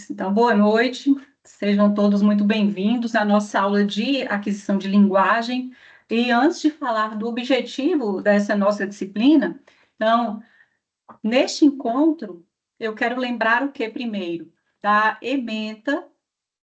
Então, boa noite, sejam todos muito bem-vindos à nossa aula de aquisição de linguagem. E antes de falar do objetivo dessa nossa disciplina, então, neste encontro, eu quero lembrar o que primeiro? Da ementa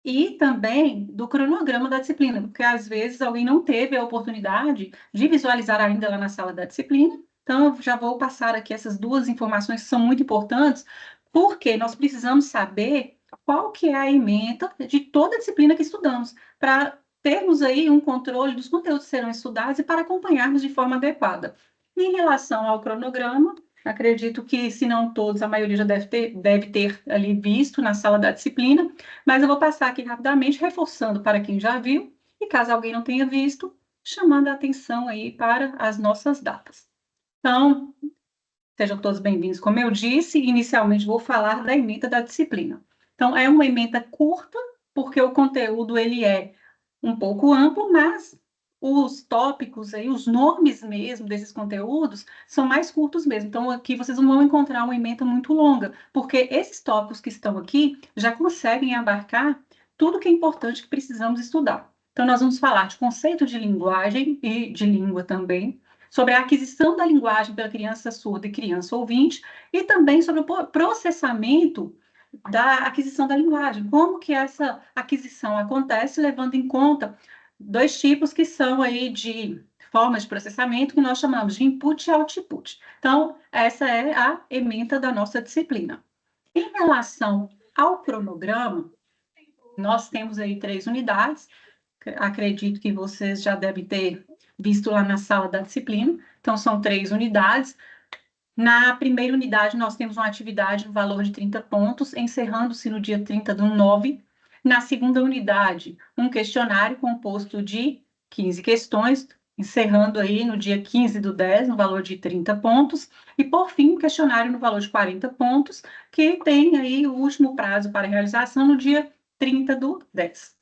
e também do cronograma da disciplina, porque às vezes alguém não teve a oportunidade de visualizar ainda lá na sala da disciplina. Então, eu já vou passar aqui essas duas informações que são muito importantes, porque nós precisamos saber qual que é a ementa de toda a disciplina que estudamos, para termos aí um controle dos conteúdos que serão estudados e para acompanharmos de forma adequada. Em relação ao cronograma, acredito que, se não todos, a maioria já deve ter ali visto na sala da disciplina, mas eu vou passar aqui rapidamente, reforçando para quem já viu, e caso alguém não tenha visto, chamando a atenção aí para as nossas datas. Então, sejam todos bem-vindos. Como eu disse, inicialmente vou falar da ementa da disciplina. Então, é uma ementa curta, porque o conteúdo ele é um pouco amplo, mas os tópicos aí, os nomes mesmo desses conteúdos são mais curtos mesmo. Então, aqui vocês não vão encontrar uma ementa muito longa, porque esses tópicos que estão aqui já conseguem abarcar tudo que é importante que precisamos estudar. Então, nós vamos falar de conceito de linguagem e de língua também, sobre a aquisição da linguagem pela criança surda e criança ouvinte, e também sobre o processamento da aquisição da linguagem. Como que essa aquisição acontece, levando em conta dois tipos que são aí de formas de processamento que nós chamamos de input e output. Então, essa é a ementa da nossa disciplina. Em relação ao cronograma, nós temos aí 3 unidades, acredito que vocês já devem ter visto lá na sala da disciplina. Então, são 3 unidades. Na primeira unidade, nós temos uma atividade no valor de 30 pontos, encerrando-se no dia 30/9. Na segunda unidade, um questionário composto de 15 questões, encerrando aí no dia 15/10, no valor de 30 pontos. E, por fim, um questionário no valor de 40 pontos, que tem aí o último prazo para realização no dia 30/10.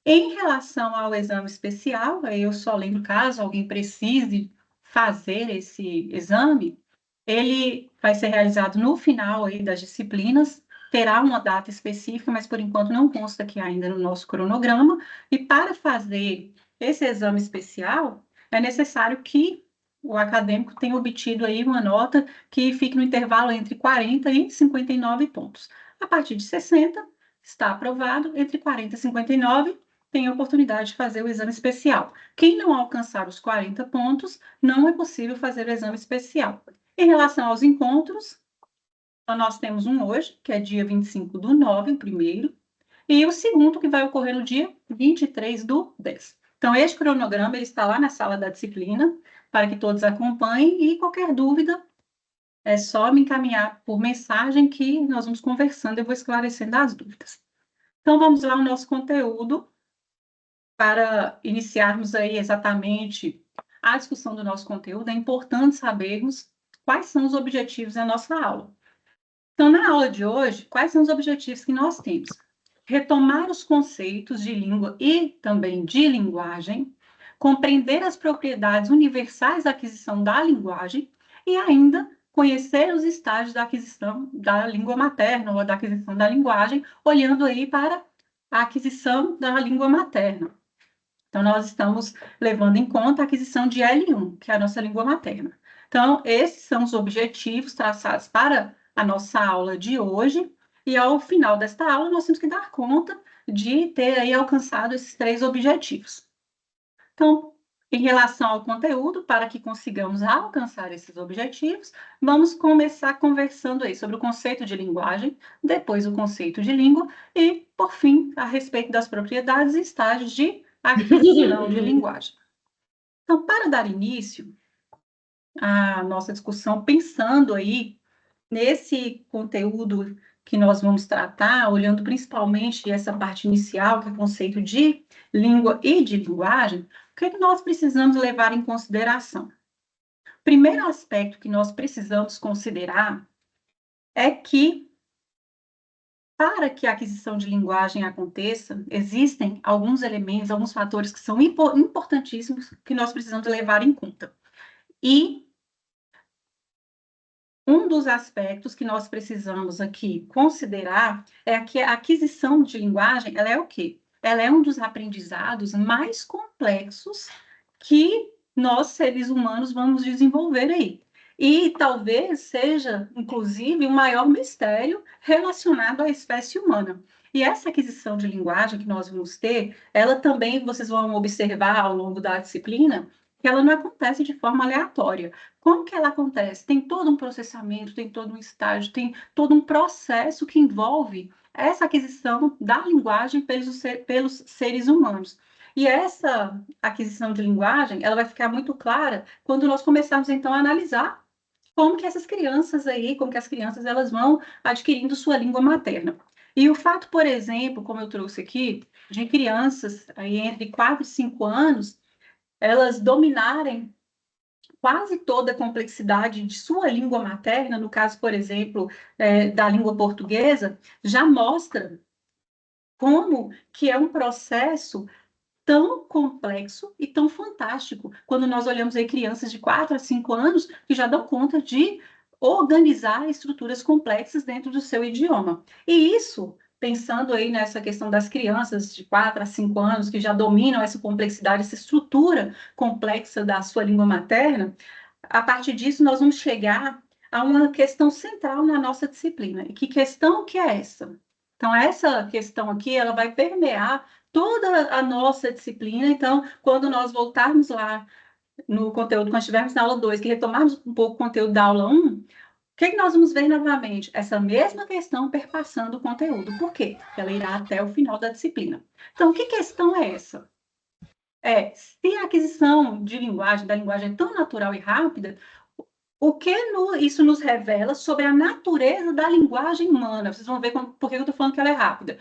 Em relação ao exame especial, eu só lembro, caso alguém precise fazer esse exame, ele vai ser realizado no final aí das disciplinas, terá uma data específica, mas por enquanto não consta aqui ainda no nosso cronograma. E para fazer esse exame especial, é necessário que o acadêmico tenha obtido aí uma nota que fique no intervalo entre 40 e 59 pontos. A partir de 60, está aprovado, entre 40 e 59, tem a oportunidade de fazer o exame especial. Quem não alcançar os 40 pontos, não é possível fazer o exame especial. Em relação aos encontros, nós temos um hoje, que é dia 25/9, o primeiro, e o segundo, que vai ocorrer no dia 23/10. Então, este cronograma ele está lá na sala da disciplina, para que todos acompanhem, e qualquer dúvida, é só me encaminhar por mensagem que nós vamos conversando, eu vou esclarecendo as dúvidas. Então, vamos lá ao nosso conteúdo, para iniciarmos aí exatamente a discussão do nosso conteúdo. É importante sabermos quais são os objetivos da nossa aula. Então, na aula de hoje, quais são os objetivos que nós temos? Retomar os conceitos de língua e também de linguagem, compreender as propriedades universais da aquisição da linguagem e ainda conhecer os estágios da aquisição da língua materna ou da aquisição da linguagem, olhando aí para a aquisição da língua materna. Então, nós estamos levando em conta a aquisição de L1, que é a nossa língua materna. Então, esses são os objetivos traçados para a nossa aula de hoje, e ao final desta aula, nós temos que dar conta de ter aí alcançado esses 3 objetivos. Então, em relação ao conteúdo, para que consigamos alcançar esses objetivos, vamos começar conversando aí sobre o conceito de linguagem, depois o conceito de língua e, por fim, a respeito das propriedades e estágios de aquisição de linguagem. Então, para dar início à nossa discussão, pensando aí nesse conteúdo que nós vamos tratar, olhando principalmente essa parte inicial, que é o conceito de língua e de linguagem, o que é que nós precisamos levar em consideração? O primeiro aspecto que nós precisamos considerar é que, para que a aquisição de linguagem aconteça, existem alguns elementos, alguns fatores que são importantíssimos que nós precisamos levar em conta. E Um dos aspectos que nós precisamos aqui considerar é que a aquisição de linguagem, ela é o quê? Ela é um dos aprendizados mais complexos que nós, seres humanos, vamos desenvolver aí. E talvez seja, inclusive, o maior mistério relacionado à espécie humana. E essa aquisição de linguagem que nós vamos ter, ela também, vocês vão observar ao longo da disciplina, que ela não acontece de forma aleatória. Como que ela acontece? Tem todo um processamento, tem todo um estágio, tem todo um processo que envolve essa aquisição da linguagem pelos seres humanos. E essa aquisição de linguagem, ela vai ficar muito clara quando nós começarmos, então, a analisar como que essas crianças aí, como que as crianças, elas vão adquirindo sua língua materna. E o fato, por exemplo, como eu trouxe aqui, de crianças aí entre 4 e 5 anos, elas dominarem quase toda a complexidade de sua língua materna, no caso, por exemplo, da língua portuguesa, já mostra como que é um processo tão complexo e tão fantástico, quando nós olhamos aí crianças de 4 a 5 anos que já dão conta de organizar estruturas complexas dentro do seu idioma. E isso, pensando aí nessa questão das crianças de 4 a 5 anos que já dominam essa complexidade, essa estrutura complexa da sua língua materna, a partir disso nós vamos chegar a uma questão central na nossa disciplina. E que questão que é essa? Então, essa questão aqui, ela vai permear toda a nossa disciplina. Então, quando nós voltarmos lá no conteúdo, quando estivermos na aula 2, que retomarmos um pouco o conteúdo da aula 1, o que nós vamos ver novamente? Essa mesma questão perpassando o conteúdo. Por quê? Porque ela irá até o final da disciplina. Então, que questão é essa? Se a aquisição de linguagem, da linguagem é tão natural e rápida, o que isso nos revela sobre a natureza da linguagem humana? Vocês vão ver por que eu estou falando que ela é rápida.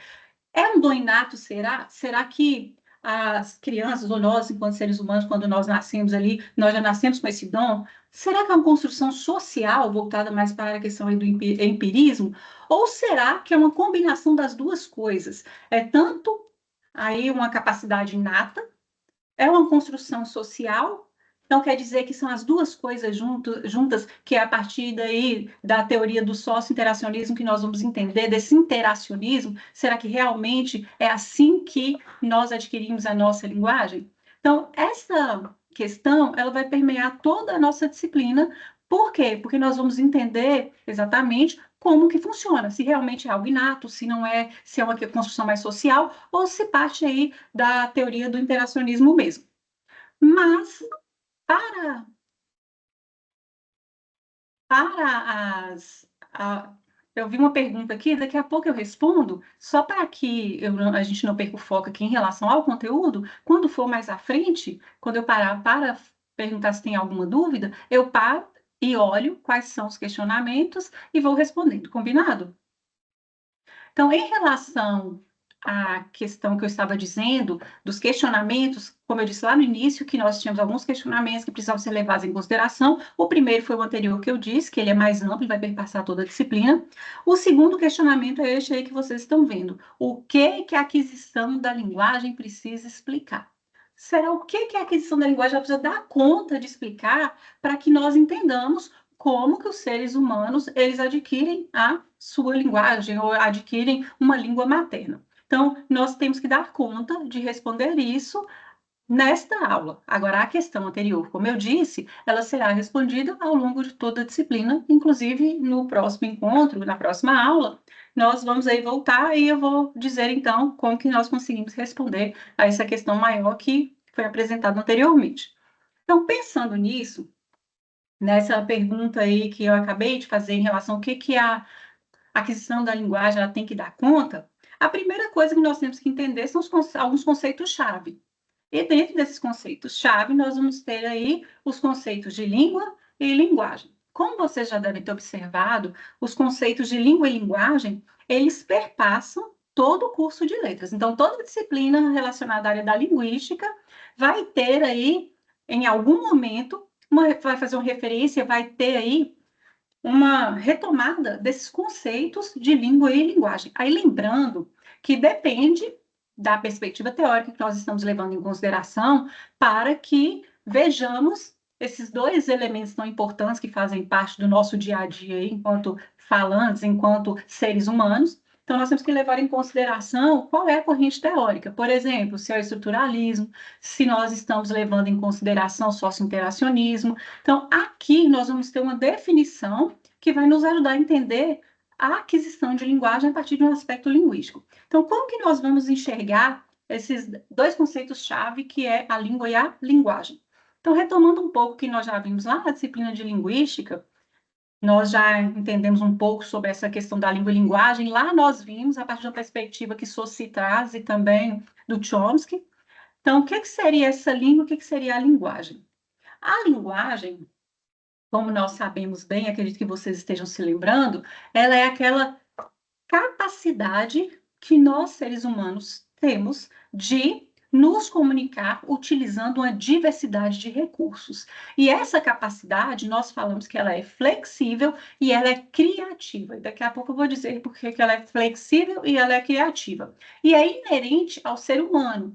É um dom inato, será? Será que as crianças, ou nós, enquanto seres humanos, quando nós nascemos ali, nós já nascemos com esse dom? Será que é uma construção social, voltada mais para a questão do empirismo? Ou será que é uma combinação das duas coisas? É tanto aí uma capacidade inata, é uma construção social, então quer dizer que são as duas coisas juntas, que é a partir daí da teoria do sócio-interacionismo que nós vamos entender, desse interacionismo, será que realmente é assim que nós adquirimos a nossa linguagem? Então, essa questão, ela vai permear toda a nossa disciplina. Por quê? Porque nós vamos entender exatamente como que funciona, se realmente é algo inato, se não é, se é uma construção mais social, ou se parte aí da teoria do interacionismo mesmo. Mas, para, para eu vi uma pergunta aqui, daqui a pouco eu respondo, só para que a gente não perca o foco aqui em relação ao conteúdo, quando for mais à frente, quando eu parar para perguntar se tem alguma dúvida, eu paro e olho quais são os questionamentos e vou respondendo, combinado? Então, em relação à questão que eu estava dizendo, dos questionamentos, como eu disse lá no início, que nós tínhamos alguns questionamentos que precisavam ser levados em consideração. O primeiro foi o anterior que eu disse, que ele é mais amplo e vai perpassar toda a disciplina. O segundo questionamento é este aí que vocês estão vendo. O que a aquisição da linguagem precisa explicar? Será o que a aquisição da linguagem precisa dar conta de explicar para que nós entendamos como que os seres humanos eles adquirem a sua linguagem ou adquirem uma língua materna. Então, nós temos que dar conta de responder isso nesta aula. Agora, a questão anterior, como eu disse, ela será respondida ao longo de toda a disciplina, inclusive no próximo encontro, na próxima aula, nós vamos aí voltar e eu vou dizer, então, como que nós conseguimos responder a essa questão maior que foi apresentada anteriormente. Então, pensando nisso, nessa pergunta aí que eu acabei de fazer em relação ao que a aquisição da linguagem ela tem que dar conta, a primeira coisa que nós temos que entender são alguns conceitos-chave. E dentro desses conceitos-chave, nós vamos ter aí os conceitos de língua e linguagem. Como vocês já devem ter observado, os conceitos de língua e linguagem, eles perpassam todo o curso de letras. Então, toda disciplina relacionada à área da linguística vai ter aí, em algum momento, vai fazer uma referência, vai ter aí uma retomada desses conceitos de língua e linguagem. Aí, lembrando que depende da perspectiva teórica que nós estamos levando em consideração para que vejamos esses dois elementos tão importantes que fazem parte do nosso dia a dia aí, enquanto falantes, enquanto seres humanos. Então, nós temos que levar em consideração qual é a corrente teórica. Por exemplo, se é o estruturalismo, se nós estamos levando em consideração o socio-interacionismo. Então, aqui nós vamos ter uma definição que vai nos ajudar a entender a aquisição de linguagem a partir de um aspecto linguístico. Então, como que nós vamos enxergar esses dois conceitos-chave, que é a língua e a linguagem? Então, retomando um pouco o que nós já vimos lá na disciplina de linguística, nós já entendemos um pouco sobre essa questão da língua e linguagem. Lá nós vimos, a partir de uma perspectiva que Saussure traz e também do Chomsky. Então, o que seria essa língua, o que seria a linguagem? A linguagem, como nós sabemos bem, acredito que vocês estejam se lembrando, ela é aquela capacidade que nós, seres humanos, temos de nos comunicar utilizando uma diversidade de recursos. E essa capacidade, nós falamos que ela é flexível e ela é criativa. E daqui a pouco eu vou dizer por que ela é flexível e ela é criativa. E é inerente ao ser humano.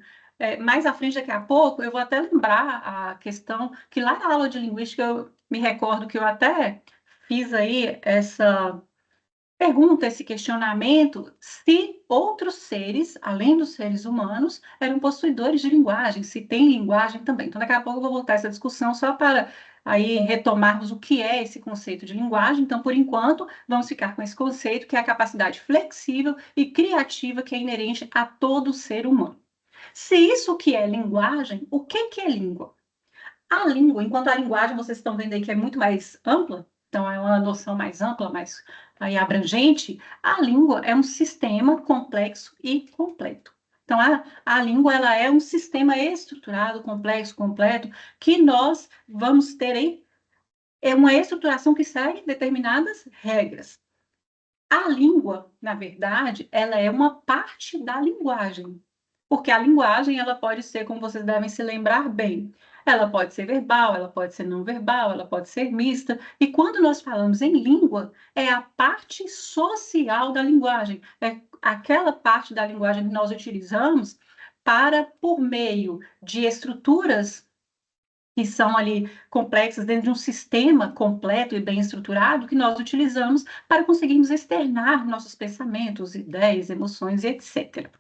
Mais à frente, daqui a pouco, eu vou até lembrar a questão que lá na aula de linguística eu me recordo que eu até fiz aí essa pergunta, esse questionamento, se outros seres, além dos seres humanos, eram possuidores de linguagem, se tem linguagem também. Então, daqui a pouco eu vou voltar a essa discussão só para aí retomarmos o que é esse conceito de linguagem. Então, por enquanto, vamos ficar com esse conceito, que é a capacidade flexível e criativa que é inerente a todo ser humano. Se isso que é linguagem, o que é língua? A língua, enquanto a linguagem, vocês estão vendo aí que é muito mais ampla, então é uma noção mais ampla, mais aí abrangente, a língua é um sistema complexo e completo. Então, a língua ela é um sistema estruturado, complexo, completo, que nós vamos ter aí é uma estruturação que segue determinadas regras. A língua, na verdade, ela é uma parte da linguagem, porque a linguagem ela pode ser, como vocês devem se lembrar bem, ela pode ser verbal, ela pode ser não verbal, ela pode ser mista. E quando nós falamos em língua, é a parte social da linguagem, é aquela parte da linguagem que nós utilizamos para, por meio de estruturas que são ali complexas dentro de um sistema completo e bem estruturado que nós utilizamos para conseguirmos externar nossos pensamentos, ideias, emoções e etc.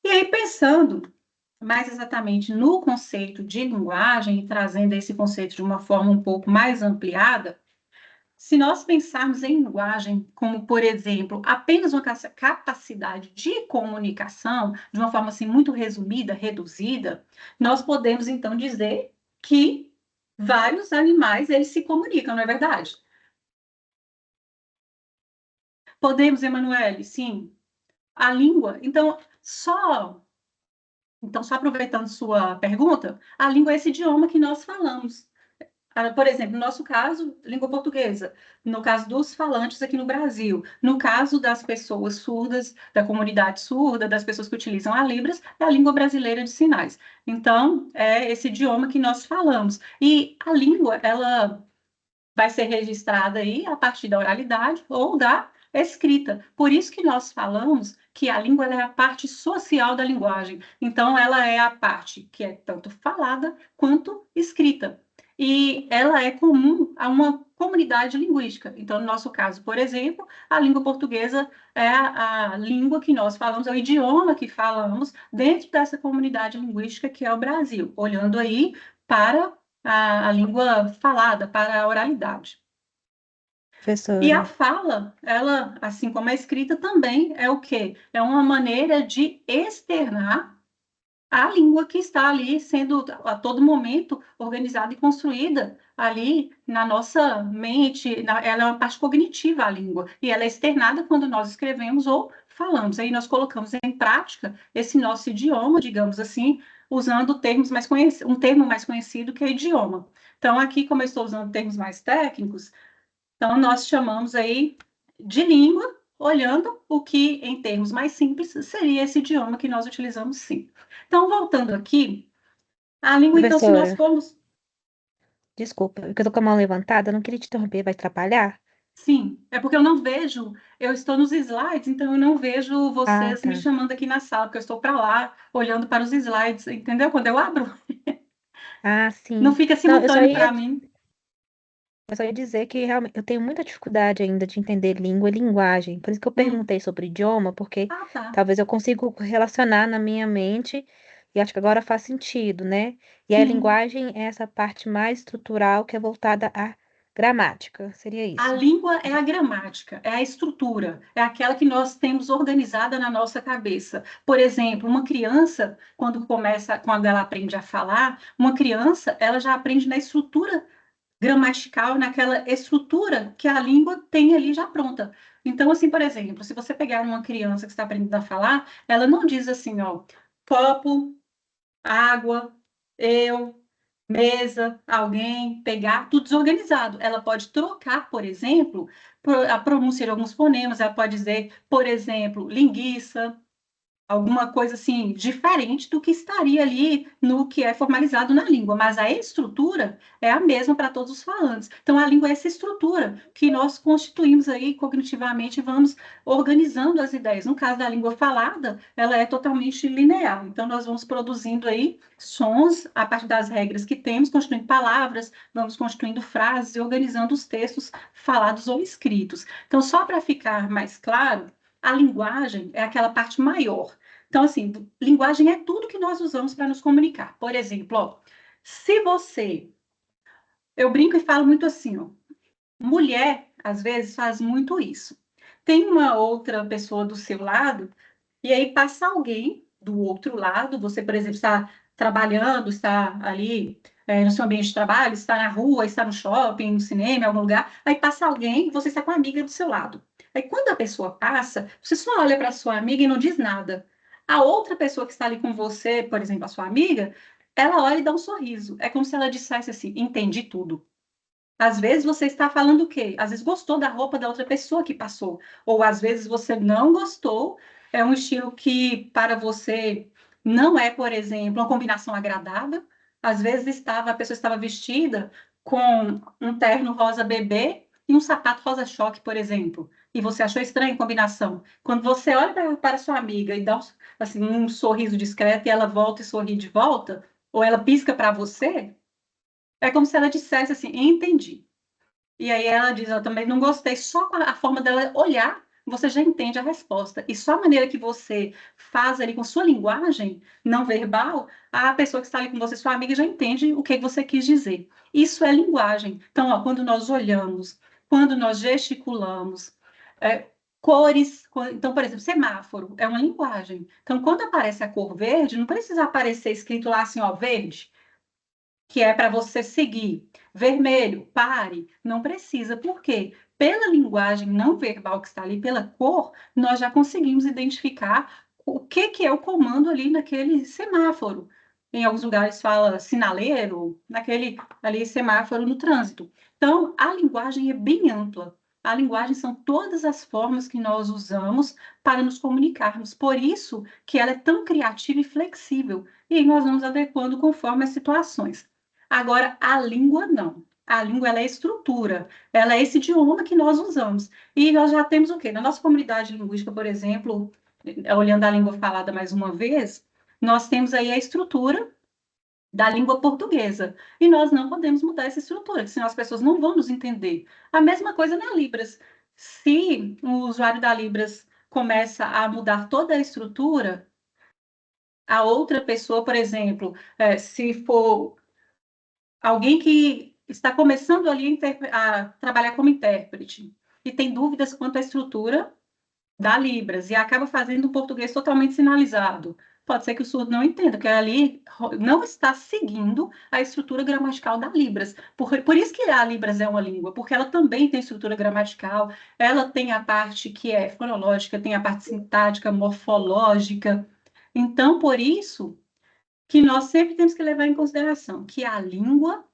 E aí, pensando mais exatamente no conceito de linguagem e trazendo esse conceito de uma forma um pouco mais ampliada, se nós pensarmos em linguagem como, por exemplo, apenas uma capacidade de comunicação, de uma forma assim muito resumida, reduzida, nós podemos então dizer que vários animais eles se comunicam, não é verdade? Podemos, Emanuele, sim. A língua, então só aproveitando sua pergunta, a língua é esse idioma que nós falamos. Por exemplo, no nosso caso, língua portuguesa. No caso dos falantes aqui no Brasil. No caso das pessoas surdas, da comunidade surda, das pessoas que utilizam a Libras, é a língua brasileira de sinais. Então, é esse idioma que nós falamos. E a língua, ela vai ser registrada aí a partir da oralidade ou da escrita. Por isso que nós falamos que a língua é a parte social da linguagem. Então, ela é a parte que é tanto falada quanto escrita. E ela é comum a uma comunidade linguística. Então, no nosso caso, por exemplo, a língua portuguesa é a língua que nós falamos, é o idioma que falamos dentro dessa comunidade linguística que é o Brasil, olhando aí para a língua falada, para a oralidade. E a Professora, fala, ela, assim como a escrita, também é o quê? É uma maneira de externar a língua que está ali sendo a todo momento organizada e construída ali na nossa mente, ela é uma parte cognitiva a língua, e ela é externada quando nós escrevemos ou falamos. Aí nós colocamos em prática esse nosso idioma, digamos assim, usando termos mais um termo mais conhecido que é idioma. Então, aqui, como eu estou usando termos mais técnicos, então nós chamamos aí de língua, olhando o que, em termos mais simples, seria esse idioma que nós utilizamos sim. Então, voltando aqui, a língua, então, se nós professora, formos. desculpa, porque eu tô com a mão levantada, eu não queria te interromper, vai atrapalhar? Sim, é porque eu não vejo, eu estou nos slides, então eu não vejo Ah, vocês me tá. chamando aqui na sala, porque eu estou para lá, olhando para os slides, entendeu? Quando eu abro. Ah, Não sim. fica Não, simultâneo para mim. eu só ia dizer que realmente eu tenho muita dificuldade ainda de entender língua e linguagem. Por isso que eu Hum. perguntei sobre idioma, porque Ah, tá. talvez eu consiga relacionar na minha mente e acho que agora faz sentido, né? E a Sim. linguagem é essa parte mais estrutural que é voltada à gramática. Seria A isso. língua é a gramática, é a estrutura, é aquela que nós temos organizada na nossa cabeça. Por exemplo, uma criança, quando ela aprende a falar, uma criança, ela já aprende na estrutura gramatical, naquela estrutura que a língua tem ali já pronta. Então, assim, por exemplo, se você pegar uma criança que está aprendendo a falar, ela não diz assim, ó, copo, água, eu, mesa, alguém, pegar, tudo desorganizado. Ela pode trocar, por exemplo, a pronúncia de alguns fonemas, ela pode dizer, por exemplo, linguiça, alguma coisa assim diferente do que estaria ali no que é formalizado na língua, mas a estrutura é a mesma para todos os falantes. Então a língua é essa estrutura que nós constituímos aí cognitivamente e vamos organizando as ideias. No caso da língua falada, ela é totalmente linear. Então nós vamos produzindo aí sons a partir das regras que temos, constituindo palavras, vamos constituindo frases e organizando os textos falados ou escritos. Então só para ficar mais claro, a linguagem é aquela parte maior. Então, assim, linguagem é tudo que nós usamos para nos comunicar. Por exemplo, ó, se você. Eu brinco e falo muito assim, ó. Mulher, às vezes, faz muito isso. Tem uma outra pessoa do seu lado, e aí passa alguém do outro lado. Você, por exemplo, está trabalhando, está ali no seu ambiente de trabalho, está na rua, está no shopping, no cinema, em algum lugar. Aí passa alguém, você está com a amiga do seu lado. Aí quando a pessoa passa, você só olha para sua amiga e não diz nada. A outra pessoa que está ali com você, por exemplo, a sua amiga, ela olha e dá um sorriso. É como se ela dissesse assim: entendi tudo. Às vezes você está falando o quê? Às vezes gostou da roupa da outra pessoa que passou, ou às vezes você não gostou, é um estilo que para você não é, por exemplo, uma combinação agradável. Às vezes a pessoa estava vestida com um terno rosa bebê e um sapato rosa choque, por exemplo, e você achou estranha a combinação. Quando você olha para sua amiga e dá assim, um sorriso discreto e ela volta e sorri de volta, ou ela pisca para você, é como se ela dissesse assim, entendi. E aí ela diz, eu também não gostei, só com a forma dela olhar, você já entende a resposta. E só a maneira que você faz ali com sua linguagem não verbal, a pessoa que está ali com você, sua amiga, já entende o que você quis dizer. Isso é linguagem. Então, ó, quando nós olhamos, quando nós gesticulamos, é, cores, então, por exemplo, semáforo é uma linguagem. Então, quando aparece a cor verde, não precisa aparecer escrito lá assim, ó, verde, que é para você seguir. Vermelho, pare, não precisa. Por quê? Pela linguagem não verbal que está ali, pela cor, nós já conseguimos identificar o que é o comando ali naquele semáforo. Em alguns lugares fala sinaleiro, naquele ali semáforo no trânsito. Então, a linguagem é bem ampla. A linguagem são todas as formas que nós usamos para nos comunicarmos. Por isso que ela é tão criativa e flexível. E aí nós vamos adequando conforme as situações. Agora, a língua não. A língua ela é estrutura, ela é esse idioma que nós usamos. E nós já temos o quê? Na nossa comunidade linguística, por exemplo, olhando a língua falada mais uma vez, nós temos aí a estrutura da língua portuguesa. E nós não podemos mudar essa estrutura, senão as pessoas não vão nos entender. A mesma coisa na Libras. Se o usuário da Libras começa a mudar toda a estrutura, a outra pessoa, por exemplo, se for alguém que está começando ali a trabalhar como intérprete e tem dúvidas quanto à estrutura da Libras e acaba fazendo um português totalmente sinalizado. Pode ser que o surdo não entenda, porque ali não está seguindo a estrutura gramatical da Libras. Por isso que a Libras é uma língua, porque ela também tem estrutura gramatical, ela tem a parte que é fonológica, tem a parte sintática, morfológica. Então, por isso que nós sempre temos que levar em consideração que a língua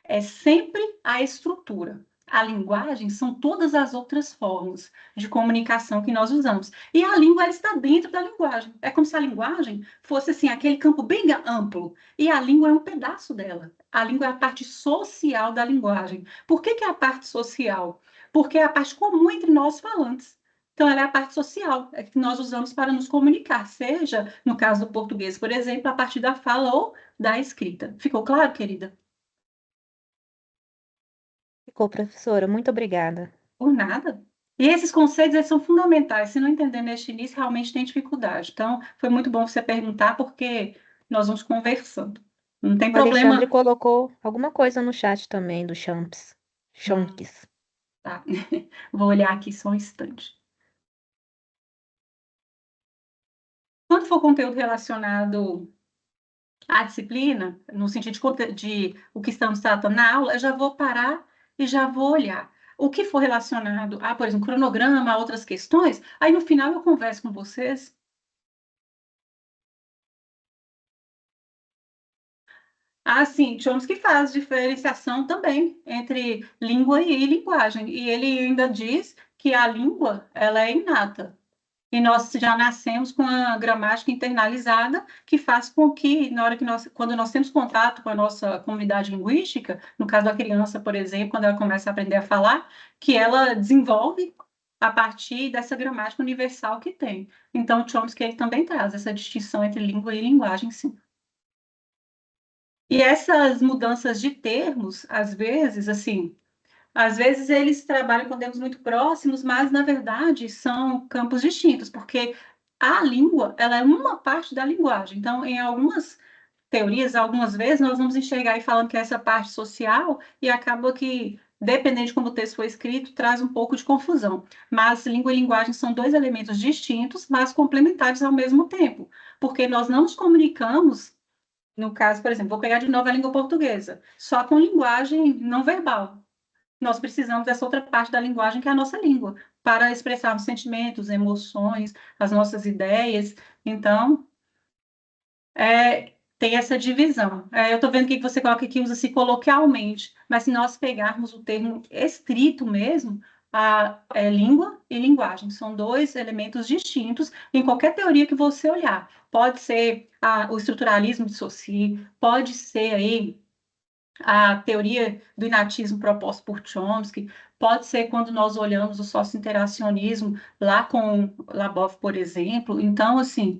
é sempre a estrutura. A linguagem são todas as outras formas de comunicação que nós usamos. E a língua ela está dentro da linguagem. É como se a linguagem fosse assim, aquele campo bem amplo. E a língua é um pedaço dela. A língua é a parte social da linguagem. Por que é a parte social? Porque é a parte comum entre nós falantes. Então, ela é a parte social, é que nós usamos para nos comunicar, seja, no caso do português, por exemplo, a partir da fala ou da escrita. Ficou claro, querida? Ficou, professora. Muito obrigada. Por nada. E esses conceitos, eles são fundamentais. Se não entender neste início, realmente tem dificuldade. Então, foi muito bom você perguntar, porque nós vamos conversando. Não tem O Alexandre problema. colocou alguma coisa no chat também do Champs. Hum, Chonks. tá. Vou olhar aqui só um instante. Quando for conteúdo relacionado à disciplina, no sentido de o que estamos tratando na aula, eu já vou parar e já vou olhar. O que for relacionado a, por exemplo, cronograma, a outras questões, aí no final eu converso com vocês. Ah, sim, Chomsky faz diferenciação também entre língua e linguagem. E ele ainda diz que a língua, ela é inata. E nós já nascemos com a gramática internalizada, que faz com que, na hora que quando nós temos contato com a nossa comunidade linguística, no caso da criança, por exemplo, quando ela começa a aprender a falar, que ela desenvolve a partir dessa gramática universal que tem. Então, Chomsky ele também traz essa distinção entre língua e linguagem, sim. E essas mudanças de termos, às vezes, assim, às vezes eles trabalham com termos muito próximos, mas na verdade são campos distintos, porque a língua, ela é uma parte da linguagem. Então, em algumas teorias, algumas vezes nós vamos enxergar e falando que é essa parte social e acaba que, dependendo de como o texto foi escrito, traz um pouco de confusão. Mas língua e linguagem são dois elementos distintos, mas complementares ao mesmo tempo, porque nós não nos comunicamos. No caso, por exemplo, vou pegar de novo a língua portuguesa, só com linguagem não verbal. Nós precisamos dessa outra parte da linguagem, que é a nossa língua, para expressarmos sentimentos, emoções, as nossas ideias. Então, tem essa divisão. Eu estou vendo que você coloca aqui, usa-se coloquialmente, mas se nós pegarmos o termo estrito mesmo, língua e linguagem são dois elementos distintos em qualquer teoria que você olhar. Pode ser o estruturalismo de Saussure, pode ser aí a teoria do inatismo proposta por Chomsky, pode ser quando nós olhamos o socio-interacionismo lá com Labov, por exemplo. Então, assim,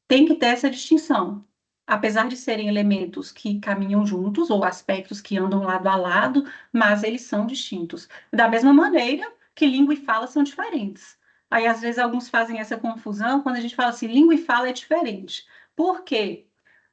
tem que ter essa distinção. Apesar de serem elementos que caminham juntos, ou aspectos que andam lado a lado, mas eles são distintos. Da mesma maneira que língua e fala são diferentes. Aí, às vezes, alguns fazem essa confusão quando a gente fala assim, língua e fala é diferente. Por quê?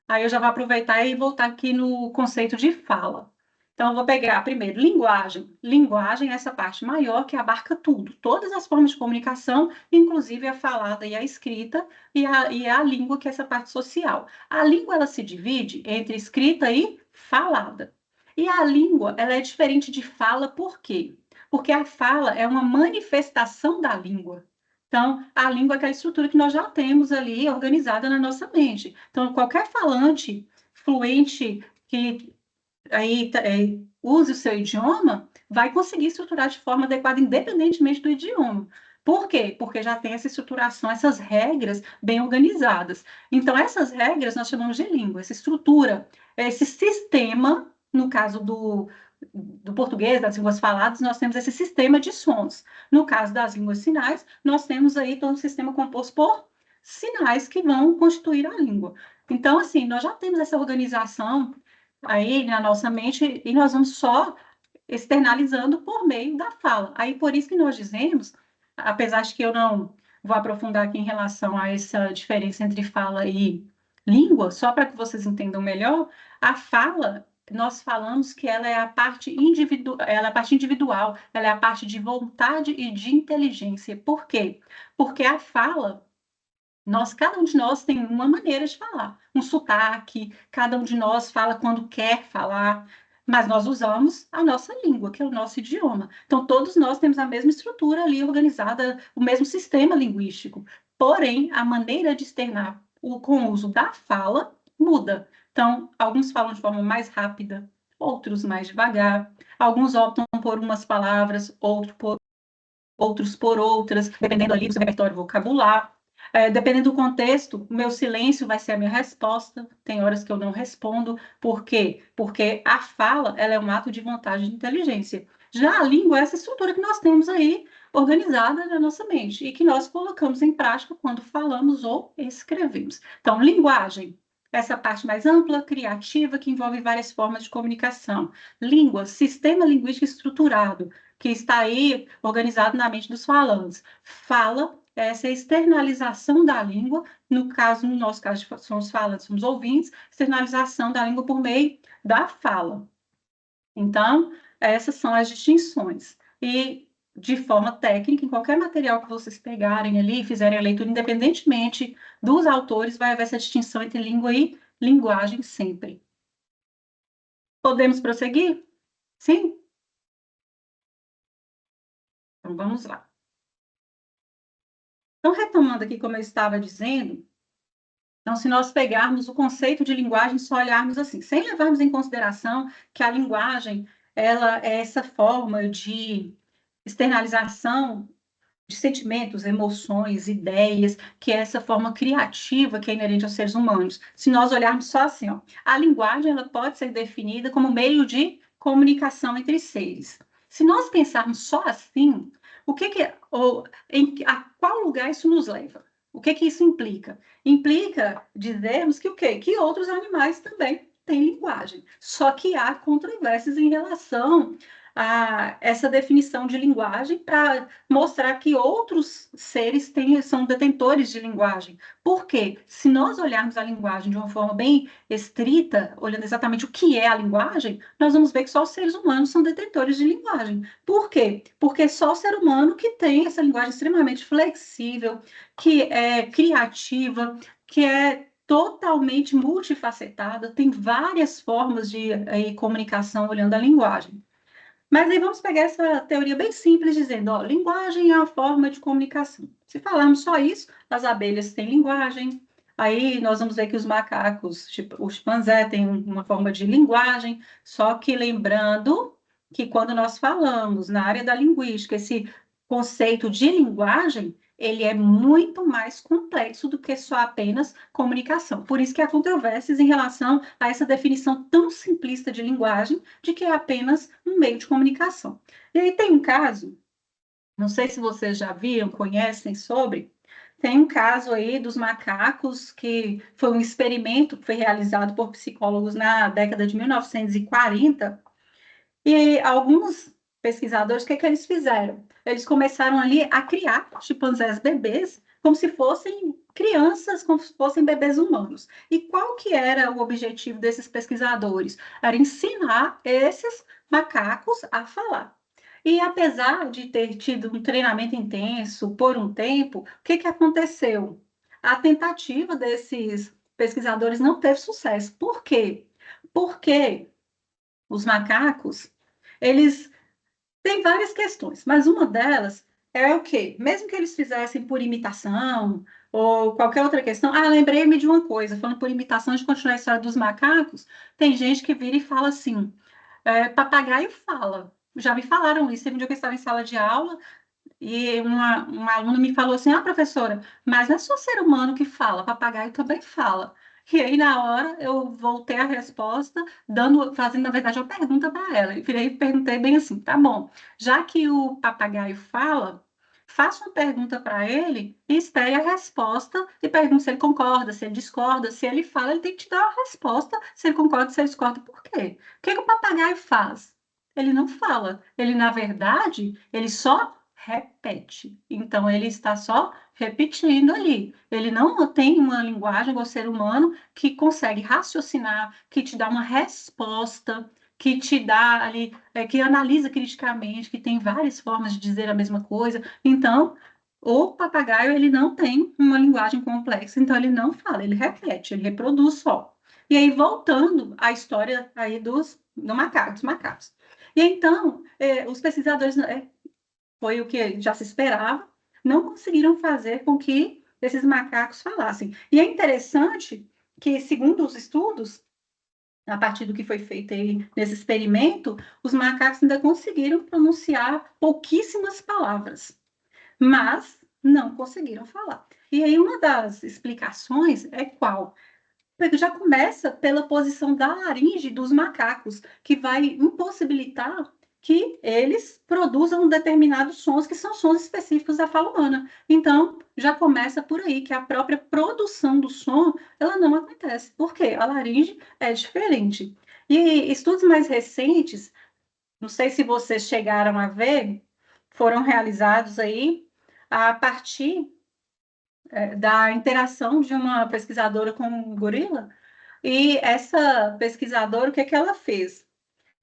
Aí eu já vou aproveitar e voltar aqui no conceito de fala. Então, eu vou pegar primeiro linguagem. Linguagem é essa parte maior que abarca tudo, todas as formas de comunicação, inclusive a falada e a escrita, e a língua, que é essa parte social. A língua ela se divide entre escrita e falada. E a língua ela é diferente de fala, por quê? Porque a fala é uma manifestação da língua. Então, a língua é aquela estrutura que nós já temos ali organizada na nossa mente. Então, qualquer falante fluente que use o seu idioma vai conseguir estruturar de forma adequada, independentemente do idioma. Por quê? Porque já tem essa estruturação, essas regras bem organizadas. Então, essas regras nós chamamos de língua, essa estrutura, esse sistema, no caso do português, das línguas faladas, nós temos esse sistema de sons. No caso das línguas sinais, nós temos aí todo um sistema composto por sinais que vão constituir a língua. Então, assim, nós já temos essa organização aí na nossa mente e nós vamos só externalizando por meio da fala. Aí, por isso que nós dizemos, apesar de que eu não vou aprofundar aqui em relação a essa diferença entre fala e língua, só para que vocês entendam melhor, a fala, nós falamos que ela é a parte ela é a parte individual, ela é a parte de vontade e de inteligência. Por quê? Porque a fala cada um de nós tem uma maneira de falar, um sotaque, cada um de nós fala quando quer falar, mas nós usamos a nossa língua, que é o nosso idioma. Então, todos nós temos a mesma estrutura ali organizada, o mesmo sistema linguístico. Porém, a maneira de externar com o uso da fala muda. Então, alguns falam de forma mais rápida, outros mais devagar, alguns optam por umas palavras, outros por outras, dependendo ali do seu repertório vocabular. Dependendo do contexto, o meu silêncio vai ser a minha resposta. Tem horas que eu não respondo. Por quê? Porque a fala ela é um ato de vontade e de inteligência. Já a língua é essa estrutura que nós temos aí organizada na nossa mente e que nós colocamos em prática quando falamos ou escrevemos. Então, linguagem, essa parte mais ampla, criativa, que envolve várias formas de comunicação. Língua, sistema linguístico estruturado, que está aí organizado na mente dos falantes. Fala, essa externalização da língua, no caso, no nosso caso, somos falantes, somos ouvintes, externalização da língua por meio da fala. Então, essas são as distinções. E, de forma técnica, em qualquer material que vocês pegarem ali, fizerem a leitura, independentemente dos autores, vai haver essa distinção entre língua e linguagem sempre. Podemos prosseguir? Sim? Então, vamos lá. Então, retomando aqui, como eu estava dizendo, então, se nós pegarmos o conceito de linguagem, só olharmos assim, sem levarmos em consideração que a linguagem, ela é essa forma de externalização de sentimentos, emoções, ideias, que é essa forma criativa que é inerente aos seres humanos. Se nós olharmos só assim, ó, a linguagem ela pode ser definida como meio de comunicação entre seres. Se nós pensarmos só assim, o que que ou a qual lugar isso nos leva? O que que isso implica? Implica dizermos que o quê? Que outros animais também têm linguagem. Só que há controvérsias em relação a essa definição de linguagem para mostrar que outros seres são detentores de linguagem. Por quê? Se nós olharmos a linguagem de uma forma bem estrita, olhando exatamente o que é a linguagem, nós vamos ver que só os seres humanos são detentores de linguagem. Por quê? Porque só o ser humano que tem essa linguagem extremamente flexível, que é criativa, que é totalmente multifacetada, tem várias formas de comunicação olhando a linguagem. Mas aí vamos pegar essa teoria bem simples, dizendo, ó, linguagem é a forma de comunicação. Se falarmos só isso, as abelhas têm linguagem, aí nós vamos ver que os macacos, tipo, o chimpanzé tem uma forma de linguagem, só que lembrando que quando nós falamos na área da linguística, esse conceito de linguagem, ele é muito mais complexo do que só apenas comunicação. Por isso que há controvérsias em relação a essa definição tão simplista de linguagem, de que é apenas um meio de comunicação. E aí tem um caso, não sei se vocês já viram, conhecem sobre, tem um caso aí dos macacos, que foi um experimento que foi realizado por psicólogos na década de 1940, e alguns pesquisadores, o que é que eles fizeram? Eles começaram ali a criar chimpanzés bebês como se fossem crianças, como se fossem bebês humanos. E qual que era o objetivo desses pesquisadores? Era ensinar esses macacos a falar. E apesar de ter tido um treinamento intenso por um tempo, o que que aconteceu? A tentativa desses pesquisadores não teve sucesso. Por quê? Porque os macacos, eles têm várias questões, mas uma delas é o quê? Mesmo que eles fizessem por imitação ou qualquer outra questão, lembrei-me de uma coisa, falando por imitação, de continuar a história dos macacos, tem gente que vira e fala assim, papagaio fala. Já me falaram isso, teve um dia que eu estava em sala de aula, e uma aluna me falou assim, professora, mas não é só ser humano que fala, papagaio também fala. E aí, na hora, eu voltei a resposta, fazendo, na verdade, uma pergunta para ela. E perguntei bem assim, tá bom, já que o papagaio fala, faça uma pergunta para ele e espere a resposta e pergunte se ele concorda, se ele discorda. Se ele fala, ele tem que te dar a resposta, se ele concorda, se ele discorda, por quê? O que que o papagaio faz? Ele não fala. Ele, na verdade, ele só repete. Então, ele está só repetindo ali. Ele não tem uma linguagem igual ao ser humano que consegue raciocinar, que te dá uma resposta, que te dá ali, que analisa criticamente, que tem várias formas de dizer a mesma coisa. Então, o papagaio, ele não tem uma linguagem complexa, então ele não fala, ele repete, ele reproduz só. E aí, voltando à história aí dos macacos. E então, os pesquisadores foi o que já se esperava, não conseguiram fazer com que esses macacos falassem. E é interessante que, segundo os estudos, a partir do que foi feito aí nesse experimento, os macacos ainda conseguiram pronunciar pouquíssimas palavras, mas não conseguiram falar. E aí uma das explicações é qual? Porque já começa pela posição da laringe dos macacos, que vai impossibilitar que eles produzam determinados sons que são sons específicos da fala humana. Então, já começa por aí, que a própria produção do som, ela não acontece. Por quê? A laringe é diferente. E estudos mais recentes, não sei se vocês chegaram a ver, foram realizados aí a partir da interação de uma pesquisadora com um gorila. E essa pesquisadora, o que é que ela fez?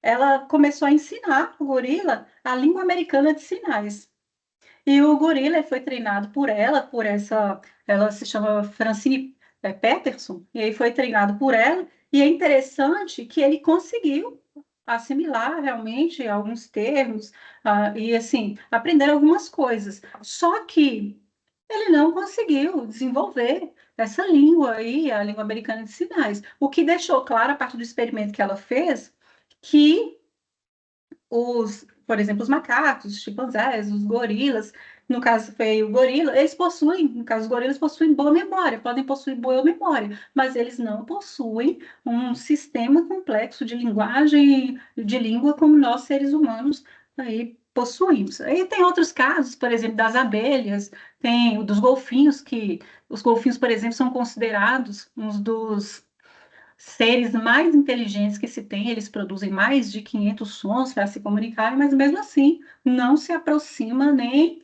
Ela começou a ensinar o gorila a língua americana de sinais. E o gorila foi treinado por ela, ela se chama Francine Peterson, e aí foi treinado por ela, e é interessante que ele conseguiu assimilar realmente alguns termos, e assim, aprender algumas coisas. Só que ele não conseguiu desenvolver essa língua aí, a língua americana de sinais, o que deixou claro, a partir do experimento que ela fez, que por exemplo, os macacos, os chimpanzés, os gorilas, no caso foi o gorila, eles possuem, no caso, os gorilas possuem boa memória, podem possuir boa memória, mas eles não possuem um sistema complexo de linguagem, de língua, como nós, seres humanos, aí possuímos. Aí tem outros casos, por exemplo, das abelhas, tem o dos golfinhos, que os golfinhos, por exemplo, são considerados uns dos seres mais inteligentes que se tem, eles produzem mais de 500 sons para se comunicarem, mas mesmo assim não se aproxima nem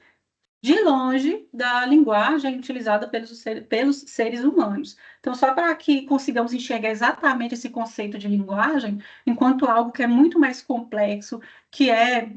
de longe da linguagem utilizada pelos seres humanos. Então, só para que consigamos enxergar exatamente esse conceito de linguagem, enquanto algo que é muito mais complexo, que é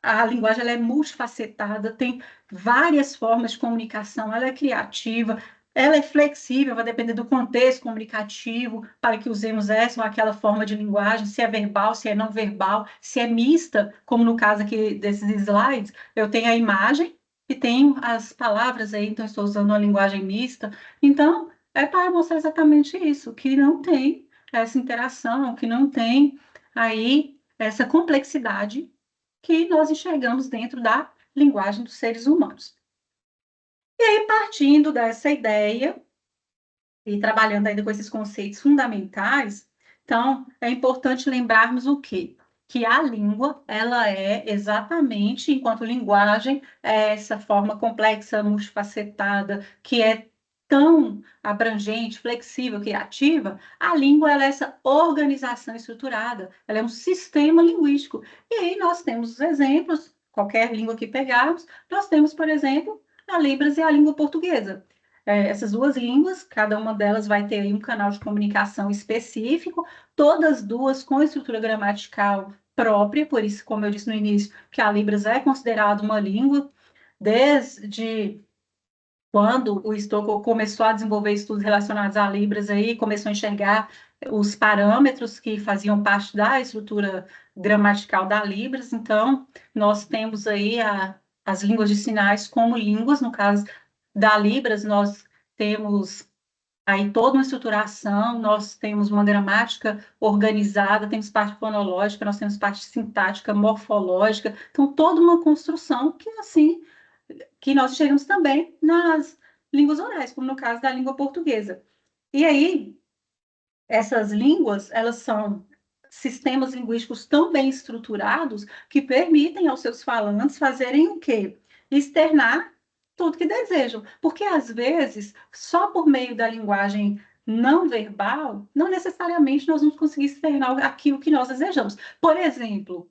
a linguagem, ela é multifacetada, tem várias formas de comunicação, ela é criativa, ela é flexível, vai depender do contexto comunicativo para que usemos essa ou aquela forma de linguagem, se é verbal, se é não verbal, se é mista, como no caso aqui desses slides, eu tenho a imagem e tenho as palavras aí, então estou usando uma linguagem mista. Então, é para mostrar exatamente isso, que não tem essa interação, que não tem aí essa complexidade que nós enxergamos dentro da linguagem dos seres humanos. E aí, partindo dessa ideia e trabalhando ainda com esses conceitos fundamentais, então, é importante lembrarmos o quê? Que a língua, ela é exatamente, enquanto linguagem, é essa forma complexa, multifacetada, que é tão abrangente, flexível, criativa, a língua ela é essa organização estruturada, ela é um sistema linguístico. E aí nós temos os exemplos, qualquer língua que pegarmos, nós temos, por exemplo, a Libras e a língua portuguesa. Essas duas línguas, cada uma delas vai ter aí um canal de comunicação específico, todas duas com estrutura gramatical própria, por isso, como eu disse no início, que a Libras é considerada uma língua, desde quando o Stockel começou a desenvolver estudos relacionados a Libras, aí começou a enxergar os parâmetros que faziam parte da estrutura gramatical da Libras, então, nós temos aí as línguas de sinais como línguas, no caso da Libras, nós temos aí toda uma estruturação, nós temos uma gramática organizada, temos parte fonológica, nós temos parte sintática, morfológica, então toda uma construção que assim que nós chegamos também nas línguas orais, como no caso da língua portuguesa. E aí, essas línguas, elas são sistemas linguísticos tão bem estruturados que permitem aos seus falantes fazerem o quê? Externar tudo que desejam. Porque, às vezes, só por meio da linguagem não verbal, não necessariamente nós vamos conseguir externar aquilo que nós desejamos. Por exemplo,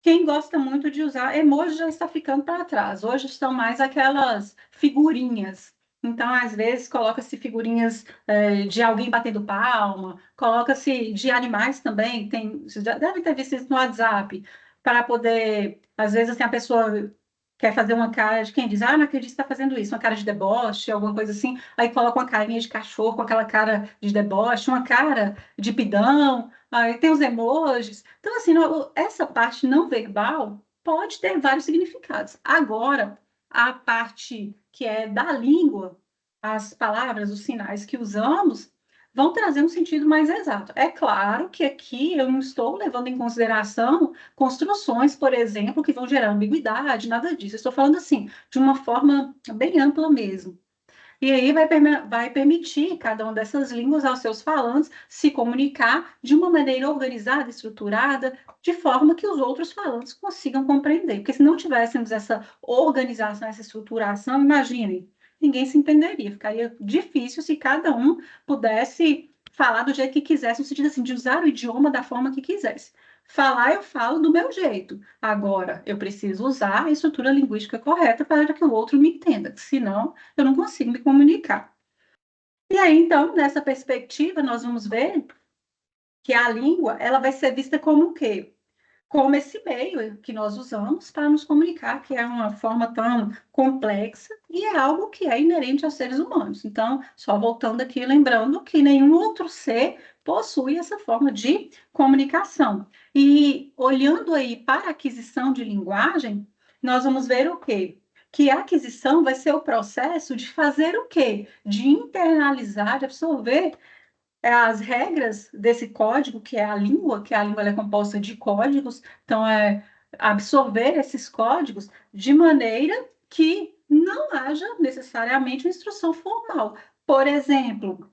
quem gosta muito de usar emoji já está ficando para trás. Hoje estão mais aquelas figurinhas. Então, às vezes, coloca-se figurinhas de alguém batendo palma, coloca-se de animais também. Vocês já devem ter visto isso no WhatsApp, para poder, às vezes, assim, a pessoa quer fazer uma cara de quem diz, não acredito que está fazendo isso, uma cara de deboche, alguma coisa assim, aí coloca uma carinha de cachorro com aquela cara de deboche, uma cara de pidão, aí tem os emojis. Então, assim, essa parte não verbal pode ter vários significados. Agora, a parte que é da língua, as palavras, os sinais que usamos, vão trazer um sentido mais exato. É claro que aqui eu não estou levando em consideração construções, por exemplo, que vão gerar ambiguidade, nada disso. Eu estou falando assim, de uma forma bem ampla mesmo. E aí vai permitir cada uma dessas línguas aos seus falantes se comunicar de uma maneira organizada, estruturada, de forma que os outros falantes consigam compreender. Porque se não tivéssemos essa organização, essa estruturação, imaginem, ninguém se entenderia, ficaria difícil se cada um pudesse falar do jeito que quisesse, no sentido assim, de usar o idioma da forma que quisesse. Falar, eu falo do meu jeito. Agora, eu preciso usar a estrutura linguística correta para que o outro me entenda, senão eu não consigo me comunicar. E aí, então, nessa perspectiva, nós vamos ver que a língua, ela vai ser vista como o quê? Como esse meio que nós usamos para nos comunicar, que é uma forma tão complexa e é algo que é inerente aos seres humanos. Então, só voltando aqui, lembrando que nenhum outro ser possui essa forma de comunicação. E olhando aí para a aquisição de linguagem, nós vamos ver o quê? Que a aquisição vai ser o processo de fazer o quê? De internalizar, de absorver as regras desse código, que é a língua, que a língua é composta de códigos, então é absorver esses códigos de maneira que não haja necessariamente uma instrução formal. Por exemplo,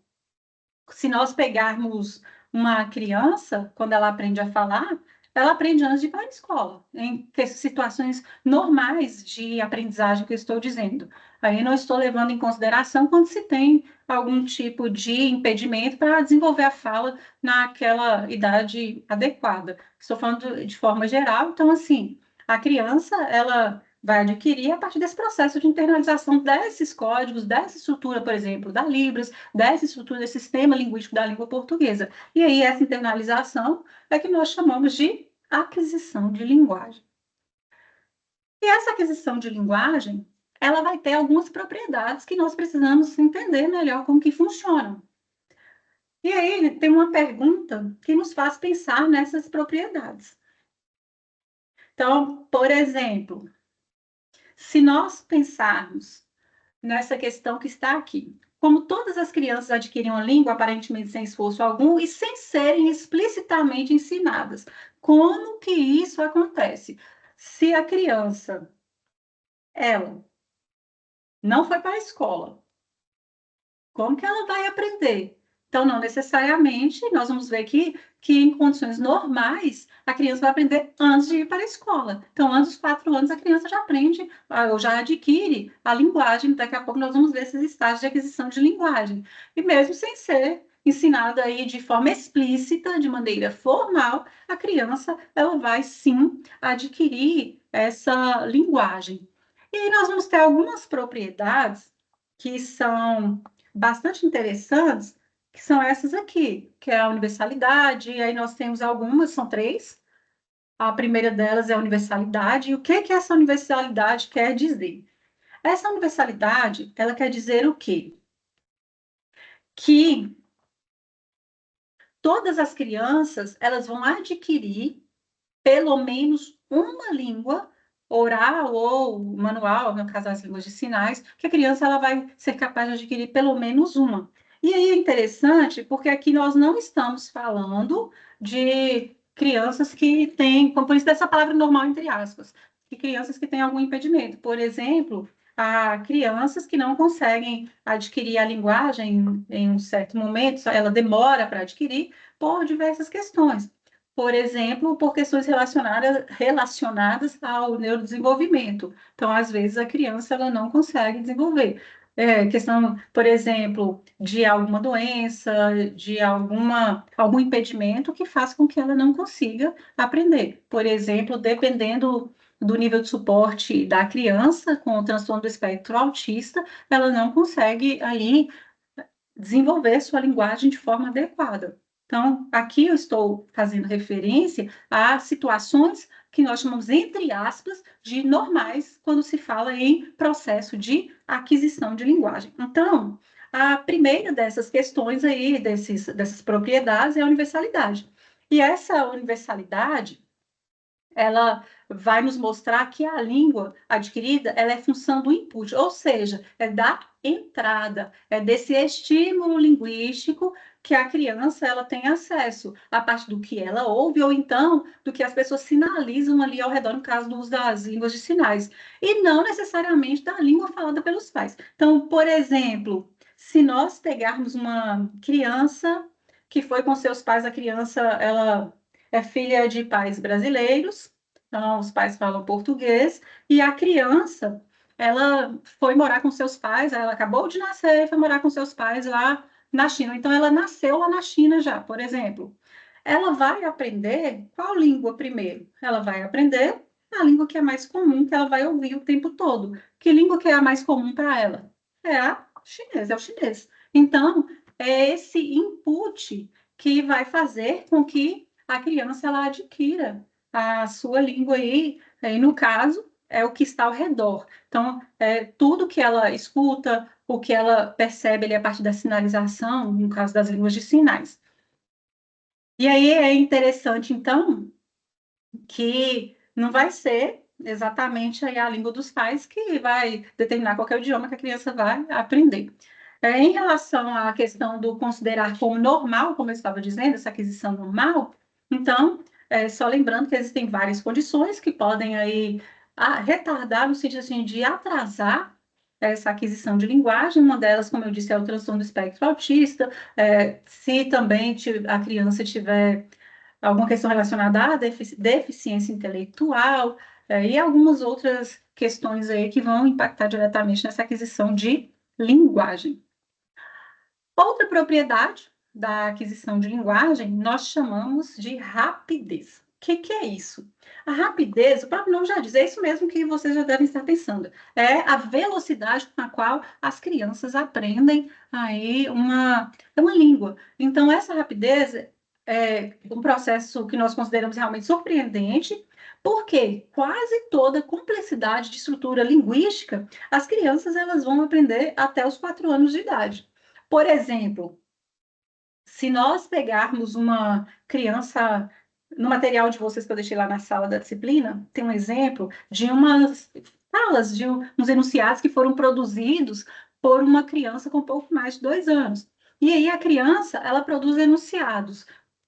se nós pegarmos uma criança, quando ela aprende a falar, ela aprende antes de ir para a escola, em situações normais de aprendizagem que eu estou dizendo. Aí não estou levando em consideração quando se tem algum tipo de impedimento para desenvolver a fala naquela idade adequada. Estou falando de forma geral, então, assim, a criança, ela vai adquirir a partir desse processo de internalização desses códigos, dessa estrutura, por exemplo, da Libras, dessa estrutura desse sistema linguístico da língua portuguesa. E aí, essa internalização é que nós chamamos de aquisição de linguagem. E essa aquisição de linguagem, ela vai ter algumas propriedades que nós precisamos entender melhor como que funcionam. E aí, tem uma pergunta que nos faz pensar nessas propriedades. Então, por exemplo, se nós pensarmos nessa questão que está aqui. Como todas as crianças adquirem uma língua aparentemente sem esforço algum e sem serem explicitamente ensinadas. Como que isso acontece? Se a criança, ela não foi para a escola, como que ela vai aprender? Então, não necessariamente, nós vamos ver que em condições normais, a criança vai aprender antes de ir para a escola. Então, antes dos 4 anos, a criança já aprende, ou já adquire a linguagem. Daqui a pouco nós vamos ver esses estágios de aquisição de linguagem. E mesmo sem ser ensinada aí de forma explícita, de maneira formal, a criança, ela vai sim adquirir essa linguagem. E aí nós vamos ter algumas propriedades que são bastante interessantes, que são essas aqui, que é a universalidade, e aí nós temos algumas, são três. A primeira delas é a universalidade, e o que que essa universalidade quer dizer? Essa universalidade, ela quer dizer o quê? Que todas as crianças, elas vão adquirir pelo menos uma língua oral ou manual, no caso das línguas de sinais, que a criança ela vai ser capaz de adquirir pelo menos uma. E aí é interessante porque aqui nós não estamos falando de crianças que têm, como por isso dessa palavra normal entre aspas, de crianças que têm algum impedimento. Por exemplo, há crianças que não conseguem adquirir a linguagem em um certo momento, ela demora para adquirir por diversas questões. Por exemplo, por questões relacionadas ao neurodesenvolvimento. Então, às vezes, a criança ela não consegue desenvolver. Questão, por exemplo, de alguma doença, de algum impedimento que faz com que ela não consiga aprender. Por exemplo, dependendo do nível de suporte da criança com o transtorno do espectro autista, ela não consegue aí desenvolver sua linguagem de forma adequada. Então, aqui eu estou fazendo referência a situações que nós chamamos, entre aspas, de normais, quando se fala em processo de aquisição de linguagem. Então, a primeira dessas questões aí, dessas propriedades, é a universalidade. E essa universalidade, ela vai nos mostrar que a língua adquirida ela é função do input, ou seja, é da entrada, é desse estímulo linguístico que a criança ela tem acesso a partir do que ela ouve ou então do que as pessoas sinalizam ali ao redor, no caso do uso das línguas de sinais, e não necessariamente da língua falada pelos pais. Então, por exemplo, se nós pegarmos uma criança que foi com seus pais, a criança ela é filha de pais brasileiros, então os pais falam português, e a criança ela foi morar com seus pais, ela acabou de nascer e foi morar com seus pais lá na China. Então, ela nasceu lá na China já, por exemplo. Ela vai aprender qual língua primeiro? Ela vai aprender a língua que é mais comum, que ela vai ouvir o tempo todo. Que língua que é a mais comum para ela? É a chinesa, é o chinês. Então, é esse input que vai fazer com que a criança ela adquira a sua língua aí no caso, é o que está ao redor. Então, tudo que ela escuta, o que ela percebe ali a partir da sinalização, no caso das línguas de sinais. E aí é interessante, então, que não vai ser exatamente aí a língua dos pais que vai determinar qual é o idioma que a criança vai aprender. Em relação à questão do considerar como normal, como eu estava dizendo, essa aquisição normal, então, só lembrando que existem várias condições que podem aí retardar, no sentido assim, de atrasar essa aquisição de linguagem. Uma delas, como eu disse, é o transtorno do espectro autista. Se também a criança tiver alguma questão relacionada à deficiência intelectual, e algumas outras questões aí que vão impactar diretamente nessa aquisição de linguagem. Outra propriedade da aquisição de linguagem nós chamamos de rapidez. O que é isso? A rapidez, o próprio nome já diz, é isso mesmo que vocês já devem estar pensando. É a velocidade com a qual as crianças aprendem aí uma língua. Então, essa rapidez é um processo que nós consideramos realmente surpreendente, porque quase toda a complexidade de estrutura linguística, as crianças elas vão aprender até os 4 anos de idade. Por exemplo, se nós pegarmos uma criança, no material de vocês que eu deixei lá na sala da disciplina, tem um exemplo de umas falas, de uns enunciados que foram produzidos por uma criança com pouco mais de 2 anos. E aí a criança, ela produz enunciados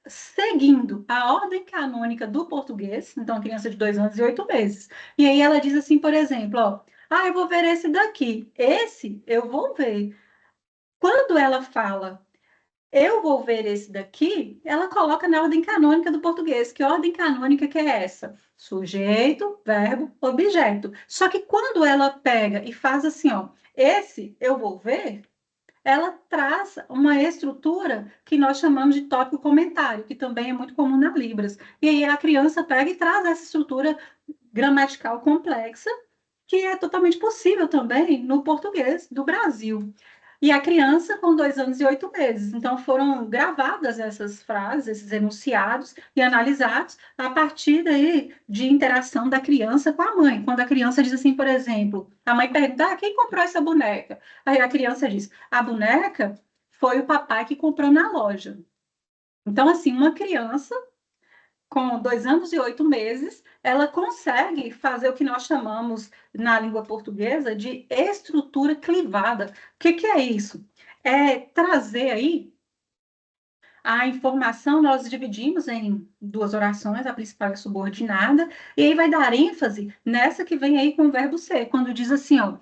seguindo a ordem canônica do português, então a criança de 2 anos e 8 meses. E aí ela diz assim, por exemplo, ó, eu vou ver esse daqui. Esse eu vou ver. Quando ela fala eu vou ver esse daqui, ela coloca na ordem canônica do português. Que ordem canônica que é essa? Sujeito, verbo, objeto. Só que quando ela pega e faz assim, ó, esse eu vou ver, ela traz uma estrutura que nós chamamos de tópico comentário, que também é muito comum na Libras. E aí a criança pega e traz essa estrutura gramatical complexa, que é totalmente possível também no português do Brasil. E a criança com 2 anos e 8 meses. Então, foram gravadas essas frases, esses enunciados, e analisados a partir daí de interação da criança com a mãe. Quando a criança diz assim, por exemplo, a mãe pergunta, quem comprou essa boneca? Aí a criança diz, a boneca foi o papai que comprou na loja. Então, assim, uma criança com 2 anos e 8 meses, ela consegue fazer o que nós chamamos na língua portuguesa de estrutura clivada. O que é isso? É trazer aí a informação, nós dividimos em 2 orações, a principal e a subordinada, e aí vai dar ênfase nessa que vem aí com o verbo ser, quando diz assim, ó,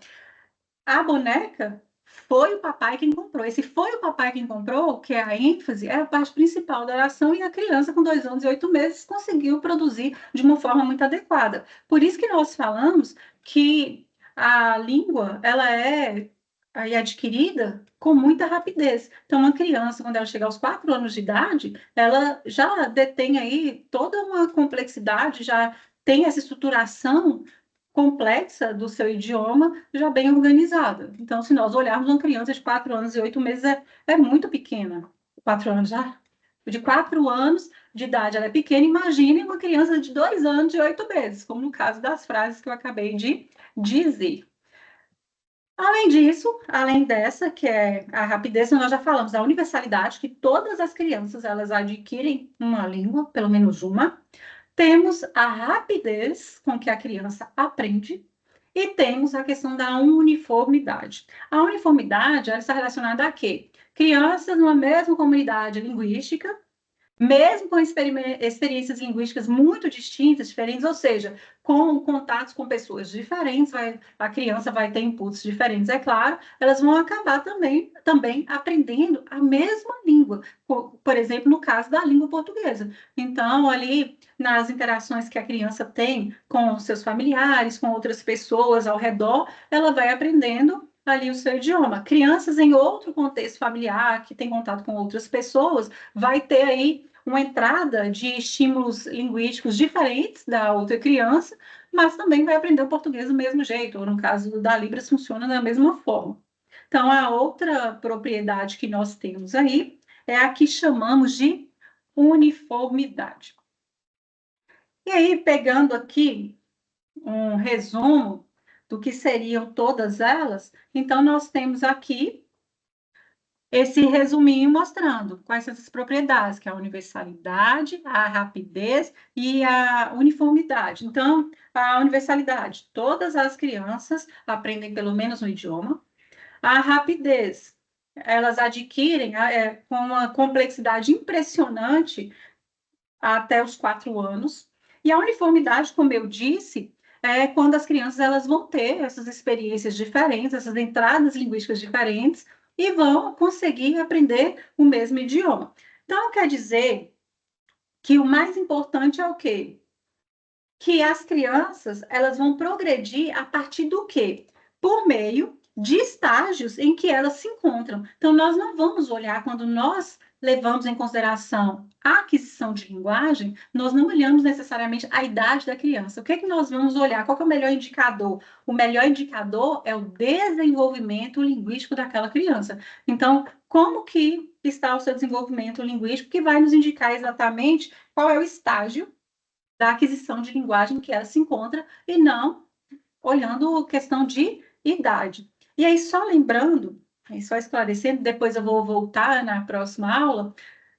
a boneca foi o papai quem comprou. Esse foi o papai quem comprou, que é a ênfase, é a parte principal da oração, e a criança com 2 anos e 8 meses conseguiu produzir de uma forma muito adequada. Por isso que nós falamos que a língua ela é aí adquirida com muita rapidez. Então, uma criança, quando ela chegar aos 4 anos de idade, ela já detém aí toda uma complexidade, já tem essa estruturação complexa do seu idioma já bem organizada. Então, se nós olharmos uma criança de 4 anos e 8 meses, é muito pequena. 4 anos já? De 4 anos de idade, ela é pequena. Imagine uma criança de 2 anos e 8 meses, como no caso das frases que eu acabei de dizer. Além disso, além dessa, que é a rapidez, nós já falamos da universalidade, que todas as crianças elas adquirem uma língua, pelo menos uma. Temos a rapidez com que a criança aprende E temos a questão da uniformidade. A uniformidade, ela está relacionada a quê? Crianças numa mesma comunidade linguística, mesmo com experiências linguísticas muito distintas, diferentes, ou seja, com contatos com pessoas diferentes, a criança vai ter inputs diferentes, é claro, elas vão acabar também aprendendo a mesma língua, por exemplo, no caso da língua portuguesa. Então, ali, nas interações que a criança tem com seus familiares, com outras pessoas ao redor, ela vai aprendendo ali o seu idioma. Crianças em outro contexto familiar, que tem contato com outras pessoas, vai ter aí uma entrada de estímulos linguísticos diferentes da outra criança, mas também vai aprender o português do mesmo jeito, ou no caso da Libras funciona da mesma forma. Então, a outra propriedade que nós temos aí é a que chamamos de uniformidade. E aí, pegando aqui um resumo do que seriam todas elas, então nós temos aqui esse resuminho mostrando quais são essas propriedades, que é a universalidade, a rapidez e a uniformidade. Então, a universalidade, todas as crianças aprendem pelo menos um idioma. A rapidez, elas adquirem com uma complexidade impressionante até os 4 anos. E a uniformidade, como eu disse, é quando as crianças elas vão ter essas experiências diferentes, essas entradas linguísticas diferentes, e vão conseguir aprender o mesmo idioma. Então, quer dizer que o mais importante é o quê? Que as crianças elas vão progredir a partir do quê? Por meio de estágios em que elas se encontram. Então, nós não vamos olhar quando nós levamos em consideração a aquisição de linguagem, nós não olhamos necessariamente a idade da criança. O que é que nós vamos olhar? Qual é o melhor indicador? O melhor indicador é o desenvolvimento linguístico daquela criança. Então, como que está o seu desenvolvimento linguístico, que vai nos indicar exatamente qual é o estágio da aquisição de linguagem que ela se encontra e não olhando questão de idade. E aí, só lembrando, só esclarecendo, depois eu vou voltar na próxima aula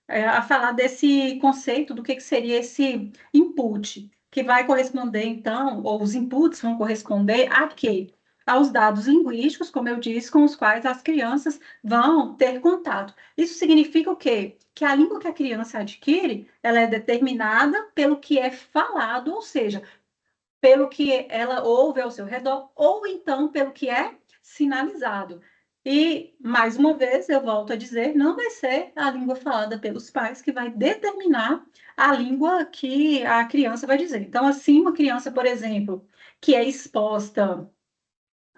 a falar desse conceito do que seria esse input, que vai corresponder, então, ou os inputs vão corresponder a quê? Aos dados linguísticos, como eu disse, com os quais as crianças vão ter contato. Isso significa o quê? Que a língua que a criança adquire, ela é determinada pelo que é falado, ou seja, pelo que ela ouve ao seu redor, ou então pelo que é sinalizado. E, mais uma vez, eu volto a dizer, não vai ser a língua falada pelos pais que vai determinar a língua que a criança vai dizer. Então, assim, uma criança, por exemplo, que é exposta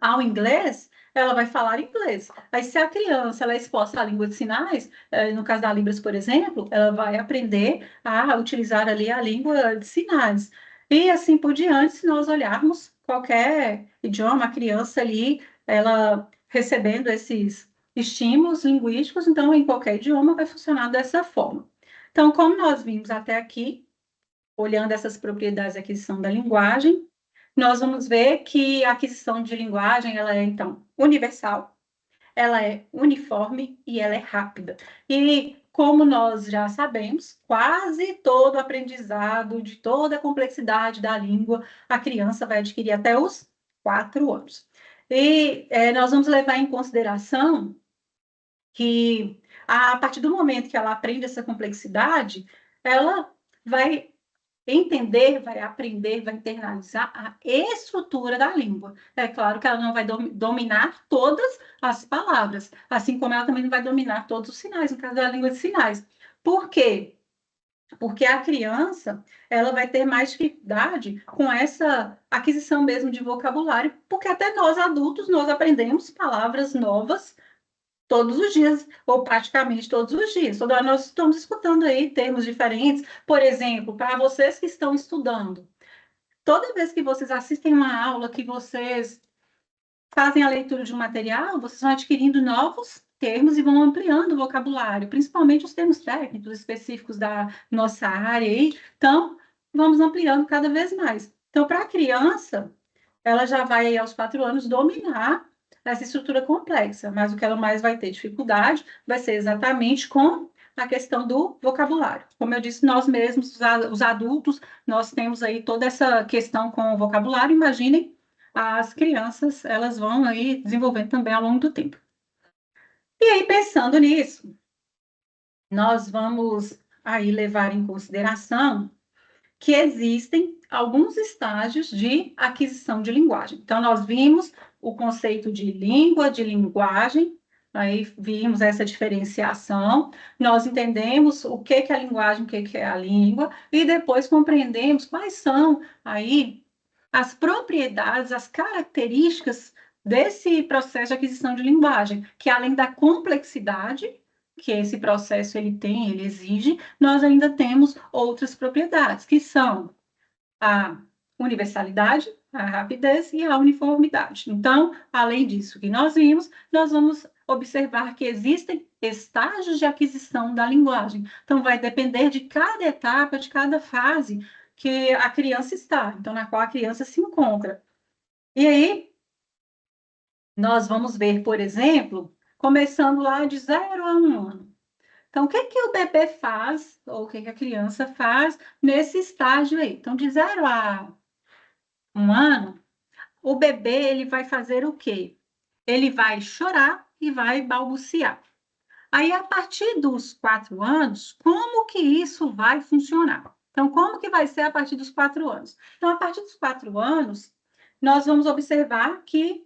ao inglês, ela vai falar inglês. Aí, se a criança ela é exposta à língua de sinais, no caso da Libras, por exemplo, ela vai aprender a utilizar ali a língua de sinais. E assim por diante, se nós olharmos qualquer idioma, a criança ali, ela recebendo esses estímulos linguísticos, então em qualquer idioma vai funcionar dessa forma. Então, como nós vimos até aqui, olhando essas propriedades de aquisição da linguagem, nós vamos ver que a aquisição de linguagem, ela é, então, universal, ela é uniforme e ela é rápida. E, como nós já sabemos, quase todo aprendizado de toda a complexidade da língua, a criança vai adquirir até os 4 anos. E nós vamos levar em consideração que, a partir do momento que ela aprende essa complexidade, ela vai entender, vai aprender, vai internalizar a estrutura da língua. É claro que ela não vai dominar todas as palavras, assim como ela também não vai dominar todos os sinais, no caso da língua de sinais. Por quê? Porque a criança, ela vai ter mais dificuldade com essa aquisição mesmo de vocabulário, porque até nós adultos, nós aprendemos palavras novas todos os dias, ou praticamente todos os dias. Toda hora nós estamos escutando aí termos diferentes. Por exemplo, para vocês que estão estudando, toda vez que vocês assistem uma aula, que vocês fazem a leitura de um material, vocês vão adquirindo novos termos e vão ampliando o vocabulário, principalmente os termos técnicos específicos da nossa área aí. Então, vamos ampliando cada vez mais. Então, para a criança, ela já vai aos 4 anos dominar essa estrutura complexa, mas o que ela mais vai ter dificuldade vai ser exatamente com a questão do vocabulário. Como eu disse, nós mesmos, os adultos, nós temos aí toda essa questão com o vocabulário. Imaginem as crianças, elas vão aí desenvolvendo também ao longo do tempo. E aí, pensando nisso, nós vamos aí levar em consideração que existem alguns estágios de aquisição de linguagem. Então, nós vimos o conceito de língua, de linguagem, aí vimos essa diferenciação, nós entendemos o que é a linguagem, o que é a língua, e depois compreendemos quais são aí as propriedades, as características desse processo de aquisição de linguagem, que além da complexidade que esse processo ele tem, ele exige, nós ainda temos outras propriedades, que são a universalidade, a rapidez e a uniformidade. Então, além disso que nós vimos, nós vamos observar que existem estágios de aquisição da linguagem. Então, vai depender de cada etapa, de cada fase que a criança está, então, na qual a criança se encontra. E aí, nós vamos ver, por exemplo, começando lá de 0 a 1 ano. Então, o que que o bebê faz, ou o que que a criança faz nesse estágio aí? Então, de 0 a 1 ano, o bebê ele vai fazer o quê? Ele vai chorar e vai balbuciar. Aí, a partir dos 4 anos, como que isso vai funcionar? Então, como que vai ser a partir dos 4 anos? Então, a partir dos 4 anos, nós vamos observar que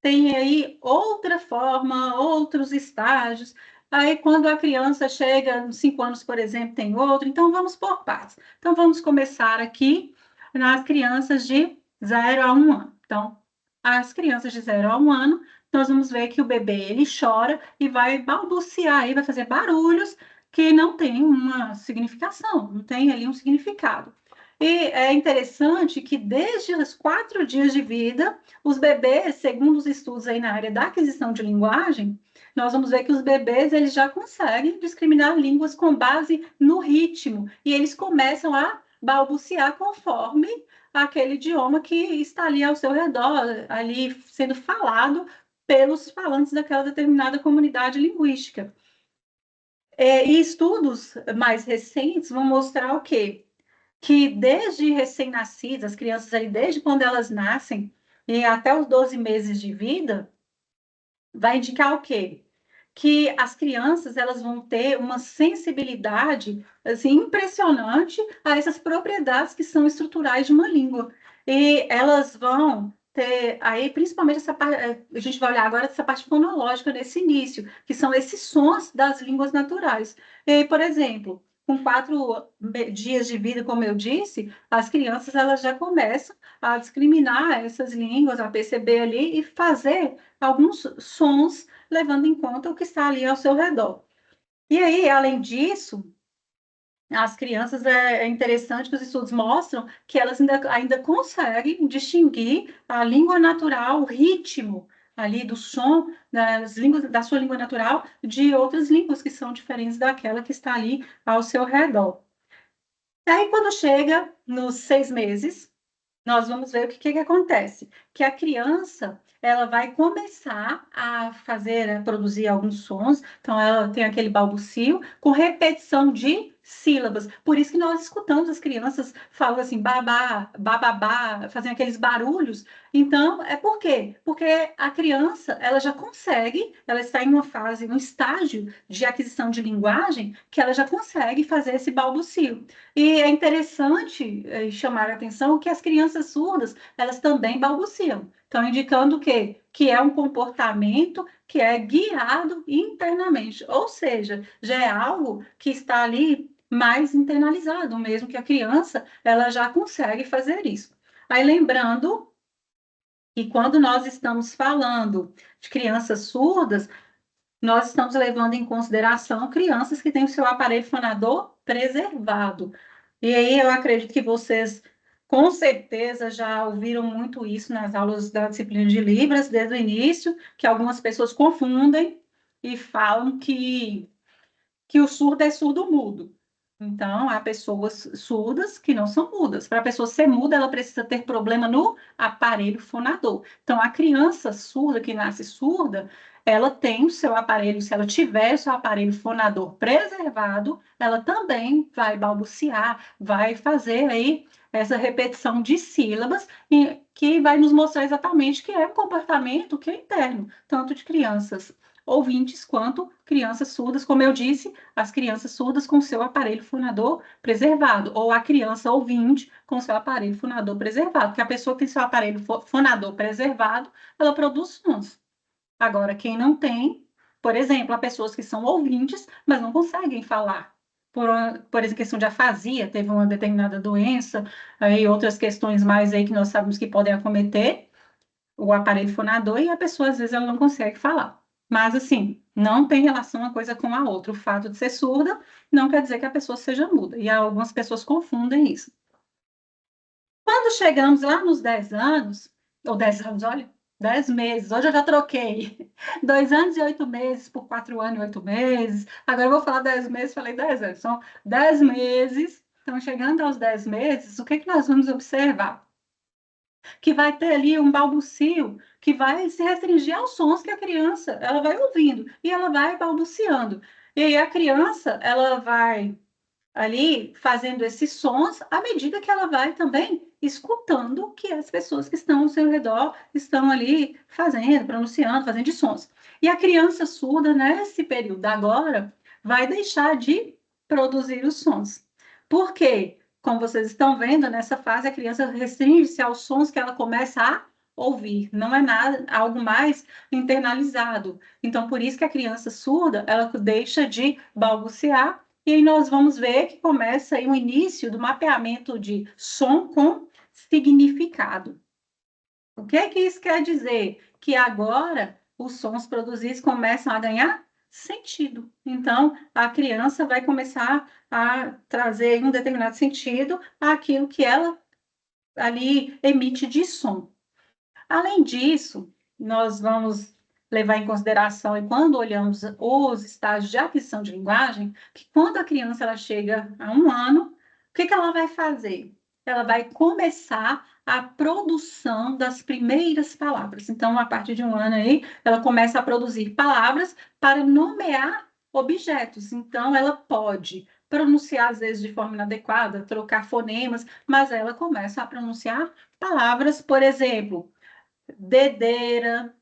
tem aí outra forma, outros estágios. Aí, quando a criança chega nos 5 anos, por exemplo, tem outro. Então, vamos por partes. Então, vamos começar aqui nas crianças de 0 a 1 ano. Então, as crianças de 0 a 1 ano, nós vamos ver que o bebê ele chora e vai balbuciar, e vai fazer barulhos que não tem uma significação, não tem ali um significado. E é interessante que desde os 4 dias de vida, os bebês, segundo os estudos aí na área da aquisição de linguagem, nós vamos ver que os bebês eles já conseguem discriminar línguas com base no ritmo, e eles começam a balbuciar conforme aquele idioma que está ali ao seu redor, ali sendo falado pelos falantes daquela determinada comunidade linguística. E estudos mais recentes vão mostrar o quê? Que desde recém-nascidas, as crianças ali, desde quando elas nascem e até os 12 meses de vida, vai indicar o quê? Que as crianças elas vão ter uma sensibilidade assim impressionante a essas propriedades que são estruturais de uma língua. E elas vão ter aí principalmente essa parte, a gente vai olhar agora essa parte fonológica nesse início, que são esses sons das línguas naturais. E, por exemplo, com 4 dias de vida, como eu disse, as crianças elas já começam a discriminar essas línguas, a perceber ali e fazer alguns sons levando em conta o que está ali ao seu redor. E aí, além disso, as crianças é interessante que os estudos mostram que elas ainda conseguem distinguir a língua natural, o ritmo ali do som das línguas, da sua língua natural de outras línguas que são diferentes daquela que está ali ao seu redor. E aí, quando chega nos 6 meses, nós vamos ver o que acontece. Que a criança, ela vai começar a fazer, a produzir alguns sons, então ela tem aquele balbucio com repetição de sílabas. Por isso que nós escutamos as crianças falando assim, babá, bababá, fazendo aqueles barulhos. Então, é por quê? Porque a criança, ela já consegue, ela está em uma fase, um estágio de aquisição de linguagem, que ela já consegue fazer esse balbucio. E é interessante chamar a atenção que as crianças surdas, elas também balbuciam. Então, indicando o quê? Que é um comportamento que é guiado internamente, ou seja, já é algo que está ali mais internalizado, mesmo que a criança, ela já consegue fazer isso. Aí, lembrando que quando nós estamos falando de crianças surdas, nós estamos levando em consideração crianças que têm o seu aparelho fonador preservado. E aí eu acredito que vocês, com certeza, já ouviram muito isso nas aulas da disciplina de Libras, desde o início, que algumas pessoas confundem e falam que o surdo é surdo-mudo. Então, há pessoas surdas que não são mudas. Para a pessoa ser muda, ela precisa ter problema no aparelho fonador. Então, a criança surda, que nasce surda, ela tem o seu aparelho, se ela tiver o seu aparelho fonador preservado, ela também vai balbuciar, vai fazer aí essa repetição de sílabas que vai nos mostrar exatamente que é um comportamento que é interno, tanto de crianças ouvintes quanto crianças surdas, como eu disse, as crianças surdas com seu aparelho fonador preservado, ou a criança ouvinte com seu aparelho fonador preservado, porque a pessoa que tem seu aparelho fonador preservado, ela produz sons. Agora, quem não tem, por exemplo, há pessoas que são ouvintes, mas não conseguem falar. Por exemplo, questão de afasia, teve uma determinada doença, aí outras questões mais aí que nós sabemos que podem acometer o aparelho fonador e a pessoa, às vezes, ela não consegue falar. Mas, assim, não tem relação uma coisa com a outra. O fato de ser surda não quer dizer que a pessoa seja muda. E algumas pessoas confundem isso. Quando chegamos lá nos 10 anos, ou 10 anos, olha, 10 meses, hoje eu já troquei 2 anos e 8 meses por 4 anos e 8 meses. Agora eu vou falar 10 meses, falei 10 anos. São 10 meses. Então, chegando aos 10 meses, o que, que nós vamos observar? Que vai ter ali um balbucio que vai se restringir aos sons que a criança ela vai ouvindo e ela vai balbuciando. E aí a criança ela vai ali fazendo esses sons à medida que ela vai também escutando o que as pessoas que estão ao seu redor estão ali fazendo, pronunciando, fazendo de sons. E a criança surda, nesse período agora, vai deixar de produzir os sons. Por quê? Como vocês estão vendo, nessa fase a criança restringe-se aos sons que ela começa a ouvir, não é nada, algo mais internalizado. Então, por isso que a criança surda, ela deixa de balbuciar e aí nós vamos ver que começa aí o início do mapeamento de som com significado. O que é que isso quer dizer? Que agora os sons produzidos começam a ganhar sentido. Então, a criança vai começar a trazer um determinado sentido àquilo que ela ali emite de som. Além disso, nós vamos levar em consideração, e quando olhamos os estágios de aquisição de linguagem, que quando a criança ela chega a 1 ano, o que, que ela vai fazer? Ela vai começar a produção das primeiras palavras. Então, a partir de 1 ano aí, ela começa a produzir palavras para nomear objetos. Então, ela pode pronunciar, às vezes, de forma inadequada, trocar fonemas, mas ela começa a pronunciar palavras, por exemplo, dedeira.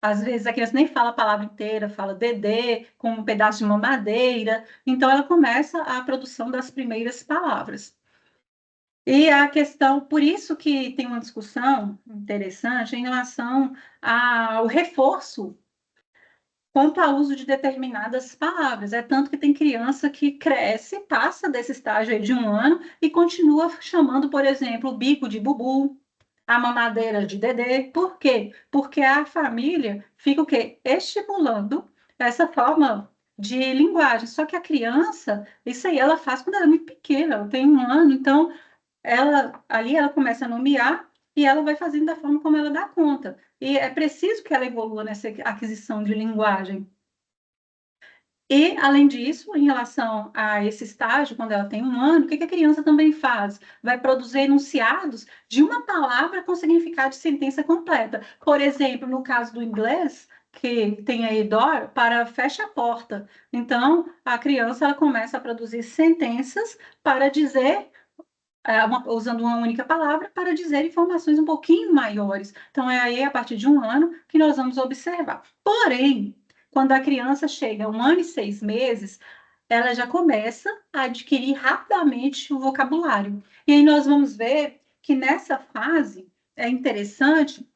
Às vezes a criança nem fala a palavra inteira, fala dedê, com um pedaço de mamadeira. Então, ela começa a produção das primeiras palavras. E a questão, por isso que tem uma discussão interessante em relação ao reforço quanto ao uso de determinadas palavras. É tanto que tem criança que cresce, passa desse estágio aí de 1 ano e continua chamando, por exemplo, o bico de bubu, a mamadeira de Dedê. Por quê? Porque a família fica o quê? Estimulando essa forma de linguagem. Só que a criança, isso aí ela faz quando ela é muito pequena, ela tem 1 ano, então ela ali ela começa a nomear e ela vai fazendo da forma como ela dá conta. E é preciso que ela evolua nessa aquisição de linguagem. E, além disso, em relação a esse estágio, quando ela tem 1 ano, o que a criança também faz? Vai produzir enunciados de uma palavra com significado de sentença completa. Por exemplo, no caso do inglês, que tem aí door, para fecha a porta. Então, a criança ela começa a produzir sentenças para dizer, usando uma única palavra, para dizer informações um pouquinho maiores. Então, é aí, a partir de 1 ano, que nós vamos observar. Porém, quando a criança chega a 1 ano e 6 meses, ela já começa a adquirir rapidamente o vocabulário. E aí nós vamos ver que nessa fase é interessante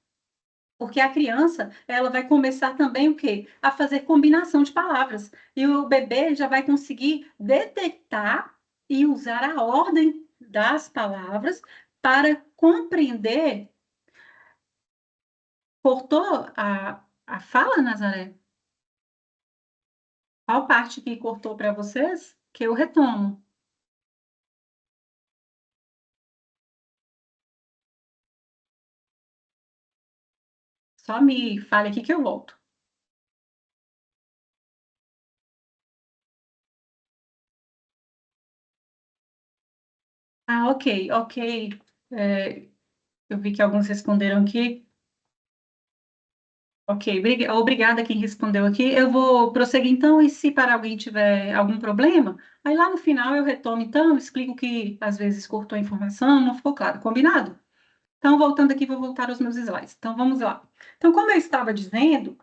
porque a criança, ela vai começar também o quê? A fazer combinação de palavras. E o bebê já vai conseguir detectar e usar a ordem das palavras para compreender. Cortou a fala, Nazaré? Qual parte que cortou para vocês? Que eu retomo. Só me fale aqui que eu volto. Ah, ok, ok. É, eu vi que alguns responderam aqui. Ok, obrigada quem respondeu aqui. Eu vou prosseguir então, e se para alguém tiver algum problema, aí lá no final eu retomo então, explico que às vezes cortou a informação, não ficou claro, combinado? Então, voltando aqui, vou voltar aos meus slides. Então, vamos lá. Então, como eu estava dizendo,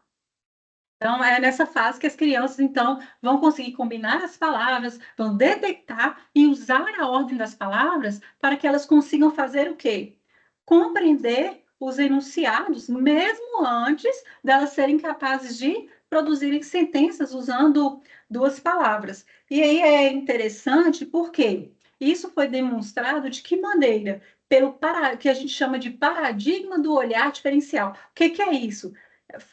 então é nessa fase que as crianças, então, vão conseguir combinar as palavras, vão detectar e usar a ordem das palavras para que elas consigam fazer o quê? Compreender os enunciados, mesmo antes delas serem capazes de produzirem sentenças usando duas palavras. E aí é interessante porque isso foi demonstrado de que maneira? Que a gente chama de paradigma do olhar diferencial. O que é isso?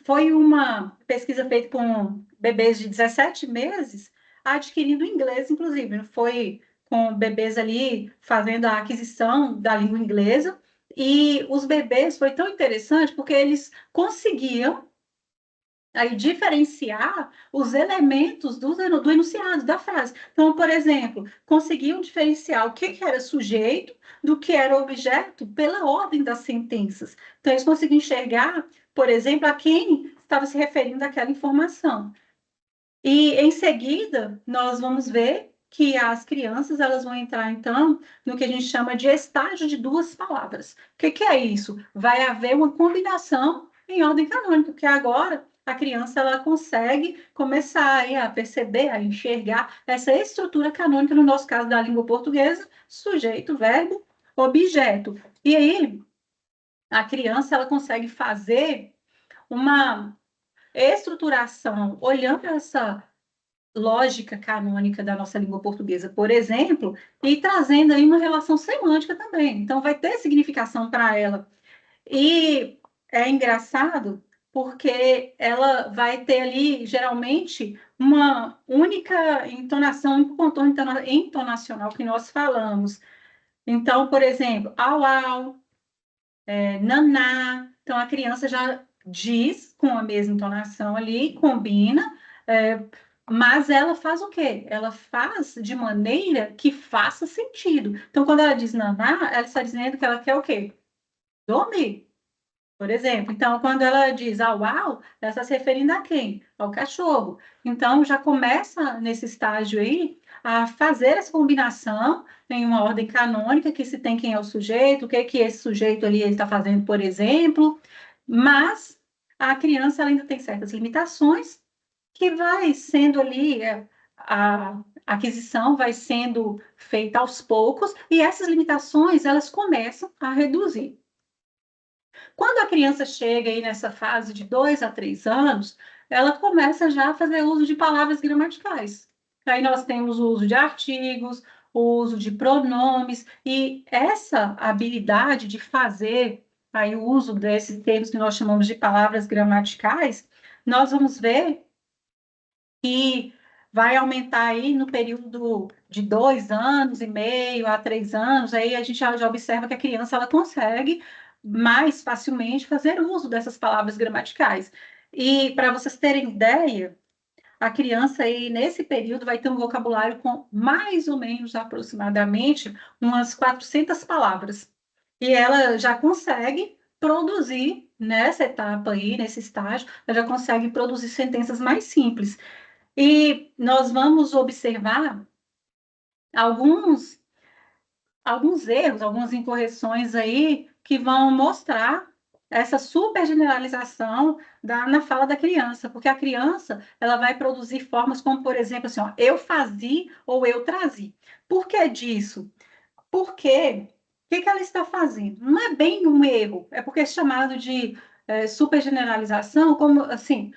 Foi uma pesquisa feita com bebês de 17 meses adquirindo inglês, inclusive. Não foi com bebês ali fazendo a aquisição da língua inglesa. E os bebês foi tão interessante porque eles conseguiam aí diferenciar os elementos do enunciado, da frase. Então, por exemplo, conseguiam diferenciar o que era sujeito do que era objeto pela ordem das sentenças. Então, eles conseguiam enxergar, por exemplo, a quem estava se referindo àquela informação. E, em seguida, nós vamos ver que as crianças elas vão entrar, então, no que a gente chama de estágio de duas palavras. O que é isso? Vai haver uma combinação em ordem canônica, porque agora a criança ela consegue começar aí a perceber, a enxergar essa estrutura canônica, no nosso caso da língua portuguesa, sujeito, verbo, objeto. E aí, a criança ela consegue fazer uma estruturação, olhando essa lógica canônica da nossa língua portuguesa, por exemplo, e trazendo aí uma relação semântica também. Então, vai ter significação para ela. E é engraçado porque ela vai ter ali, geralmente, uma única entonação, um contorno entonacional que nós falamos. Então, por exemplo, au, au, naná. Então, a criança já diz com a mesma entonação ali, combina, é, mas ela faz o quê? Ela faz de maneira que faça sentido. Então, quando ela diz naná, ela está dizendo que ela quer o quê? Dormir, por exemplo. Então, quando ela diz au, au, ela está se referindo a quem? Ao cachorro. Então, já começa nesse estágio aí a fazer essa combinação em uma ordem canônica, que se tem quem é o sujeito, o que que esse sujeito ali está fazendo, por exemplo, mas a criança ela ainda tem certas limitações que vai sendo ali, a aquisição vai sendo feita aos poucos, e essas limitações elas começam a reduzir. Quando a criança chega aí nessa fase de 2 a 3 anos, ela começa já a fazer uso de palavras gramaticais. Aí nós temos o uso de artigos, o uso de pronomes, e essa habilidade de fazer aí o uso desses termos que nós chamamos de palavras gramaticais, nós vamos ver que vai aumentar aí no período de 2 anos e meio a 3 anos, aí a gente já observa que a criança ela consegue mais facilmente fazer uso dessas palavras gramaticais. E para vocês terem ideia, a criança aí nesse período vai ter um vocabulário com mais ou menos aproximadamente umas 400 palavras. E ela já consegue produzir nessa etapa aí, nesse estágio, ela já consegue produzir sentenças mais simples. E nós vamos observar alguns, alguns erros, algumas incorreções aí que vão mostrar essa super generalização na fala da criança, porque a criança ela vai produzir formas como, por exemplo, assim, ó, eu fazia ou eu trazia. Por que disso? Porque o que ela está fazendo? Não é bem um erro, é porque é chamado de super generalização, como assim,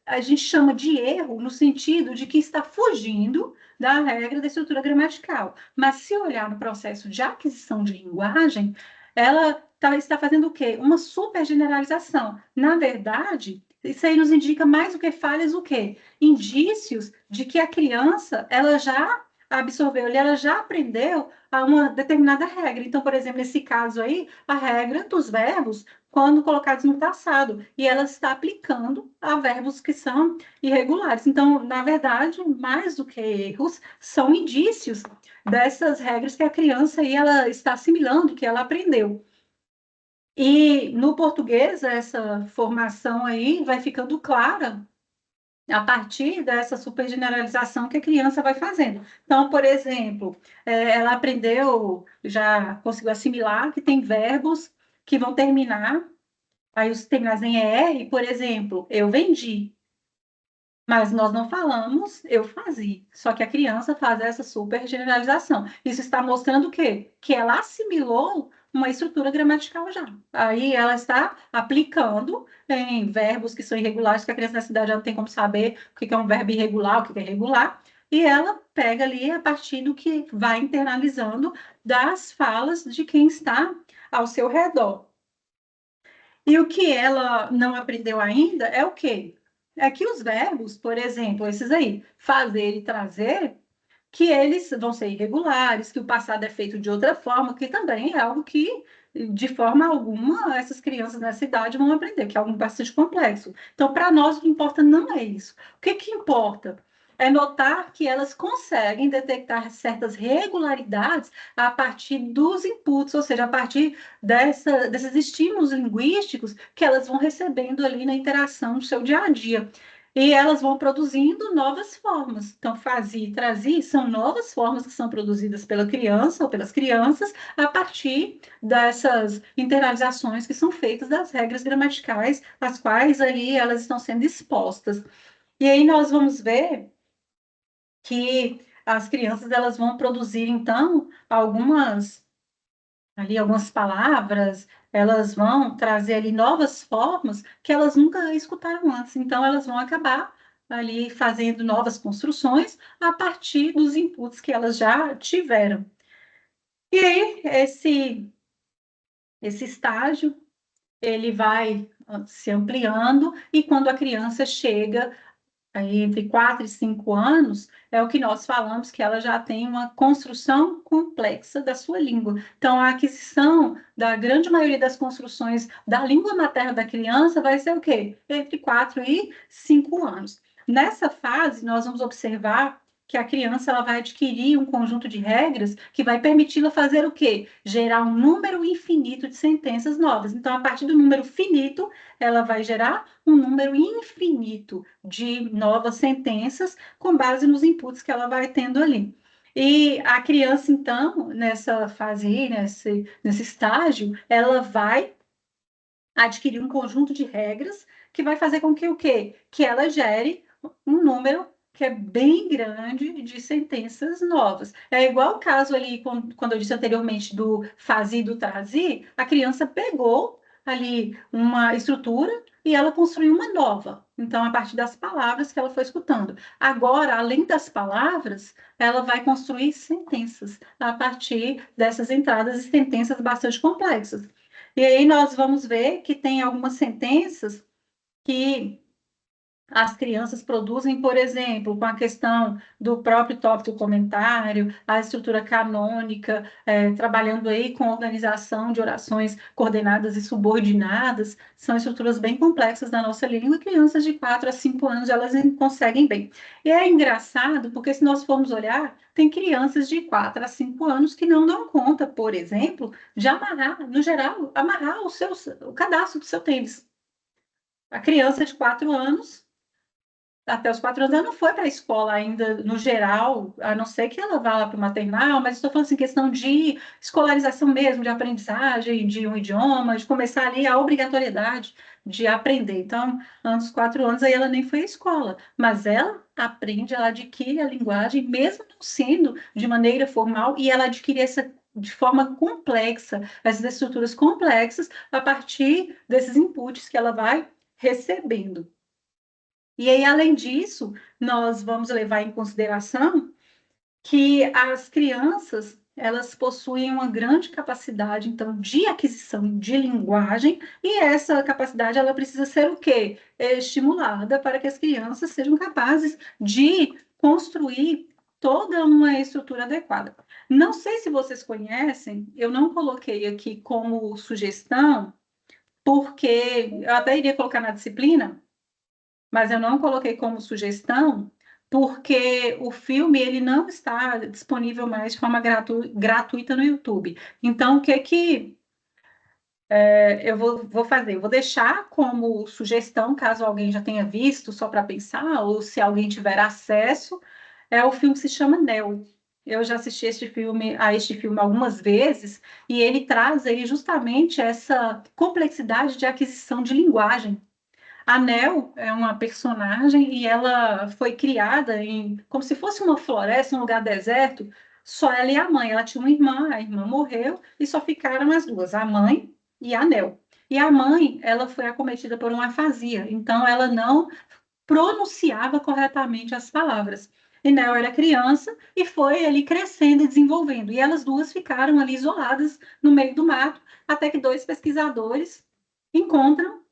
a gente chama de erro no sentido de que está fugindo da regra da estrutura gramatical. Mas se olhar no processo de aquisição de linguagem, ela está fazendo o quê? Uma super generalização. Na verdade, isso aí nos indica mais do que falhas, o quê? Indícios de que a criança, ela já absorveu, ela já aprendeu a uma determinada regra. Então, por exemplo, nesse caso aí, a regra dos verbos quando colocados no passado, e ela está aplicando a verbos que são irregulares. Então, na verdade, mais do que erros, são indícios dessas regras que a criança aí, ela está assimilando, que ela aprendeu. E no português, essa formação aí vai ficando clara a partir dessa supergeneralização que a criança vai fazendo. Então, por exemplo, ela aprendeu, já conseguiu assimilar que tem verbos que vão terminar, aí os terminais em ER, por exemplo, eu vendi. Mas nós não falamos, eu fazia. Só que a criança faz essa super generalização. Isso está mostrando o quê? Que ela assimilou uma estrutura gramatical já. Aí ela está aplicando em verbos que são irregulares, que a criança na cidade já não tem como saber o que é um verbo irregular, o que é regular. E ela pega ali a partir do que vai internalizando das falas de quem está ao seu redor. E o que ela não aprendeu ainda é o quê? É que os verbos, por exemplo, esses aí, fazer e trazer, que eles vão ser irregulares, que o passado é feito de outra forma, que também é algo que, de forma alguma, essas crianças nessa idade vão aprender, que é algo bastante complexo. Então, para nós, o que importa não é isso. O que, que importa? É notar que elas conseguem detectar certas regularidades a partir dos inputs, ou seja, a partir desses estímulos linguísticos que elas vão recebendo ali na interação do seu dia a dia. E elas vão produzindo novas formas. Então, fazer e trazer são novas formas que são produzidas pela criança ou pelas crianças a partir dessas internalizações que são feitas das regras gramaticais, as quais ali elas estão sendo expostas. E aí nós vamos ver que as crianças elas vão produzir então algumas palavras, elas vão trazer ali novas formas que elas nunca escutaram antes. Então, elas vão acabar ali fazendo novas construções a partir dos inputs que elas já tiveram. E aí, esse estágio, ele vai se ampliando, e quando a criança chega aí entre 4 e 5 anos, é o que nós falamos que ela já tem uma construção complexa da sua língua. Então, a aquisição da grande maioria das construções da língua materna da criança vai ser o quê? Entre 4 e 5 anos. Nessa fase, nós vamos observar que a criança ela vai adquirir um conjunto de regras que vai permiti-la fazer o quê? Gerar um número infinito de sentenças novas. Então, a partir do número finito, ela vai gerar um número infinito de novas sentenças com base nos inputs que ela vai tendo ali. E a criança, então, nessa fase aí, nesse estágio, ela vai adquirir um conjunto de regras que vai fazer com que o quê? Que ela gere um número que é bem grande de sentenças novas. É igual o caso ali, quando eu disse anteriormente do fazer e do trazer, a criança pegou ali uma estrutura e ela construiu uma nova. Então, a partir das palavras que ela foi escutando. Agora, além das palavras, ela vai construir sentenças a partir dessas entradas e sentenças bastante complexas. E aí nós vamos ver que tem algumas sentenças que as crianças produzem, por exemplo, com a questão do próprio tópico do comentário, a estrutura canônica, trabalhando aí com organização de orações coordenadas e subordinadas, são estruturas bem complexas da nossa língua, e crianças de 4 a 5 anos elas conseguem bem. E é engraçado, porque se nós formos olhar, tem crianças de 4 a 5 anos que não dão conta, por exemplo, de amarrar, no geral, amarrar o cadastro do seu tênis. A criança de 4 anos até os 4 anos, ela não foi para a escola ainda, no geral, a não ser que ela vá lá para o maternal, mas estou falando assim, questão de escolarização mesmo, de aprendizagem de um idioma, de começar ali a obrigatoriedade de aprender. Então, antes dos 4 anos, aí ela nem foi à escola, mas ela aprende, ela adquire a linguagem, mesmo não sendo de maneira formal, e ela adquire essa de forma complexa, essas estruturas complexas, a partir desses inputs que ela vai recebendo. E aí, além disso, nós vamos levar em consideração que as crianças, elas possuem uma grande capacidade, então, de aquisição de linguagem, e essa capacidade, ela precisa ser o quê? Estimulada para que as crianças sejam capazes de construir toda uma estrutura adequada. Não sei se vocês conhecem, eu não coloquei aqui como sugestão, porque eu até iria colocar na disciplina, mas eu não coloquei como sugestão, porque o filme ele não está disponível mais de forma gratuita no YouTube. Então, Eu vou deixar como sugestão, caso alguém já tenha visto, só para pensar, ou se alguém tiver acesso, é o filme que se chama Neo. Eu já assisti este filme algumas vezes, e ele traz aí justamente essa complexidade de aquisição de linguagem. A Nell é uma personagem e ela foi criada em como se fosse uma floresta, um lugar deserto, só ela e a mãe. Ela tinha uma irmã, a irmã morreu e só ficaram as duas, a mãe e a Nell. E a mãe, ela foi acometida por uma afasia, então ela não pronunciava corretamente as palavras. E Nell era criança e foi ali crescendo e desenvolvendo. E elas duas ficaram ali isoladas no meio do mato, até que dois pesquisadores encontram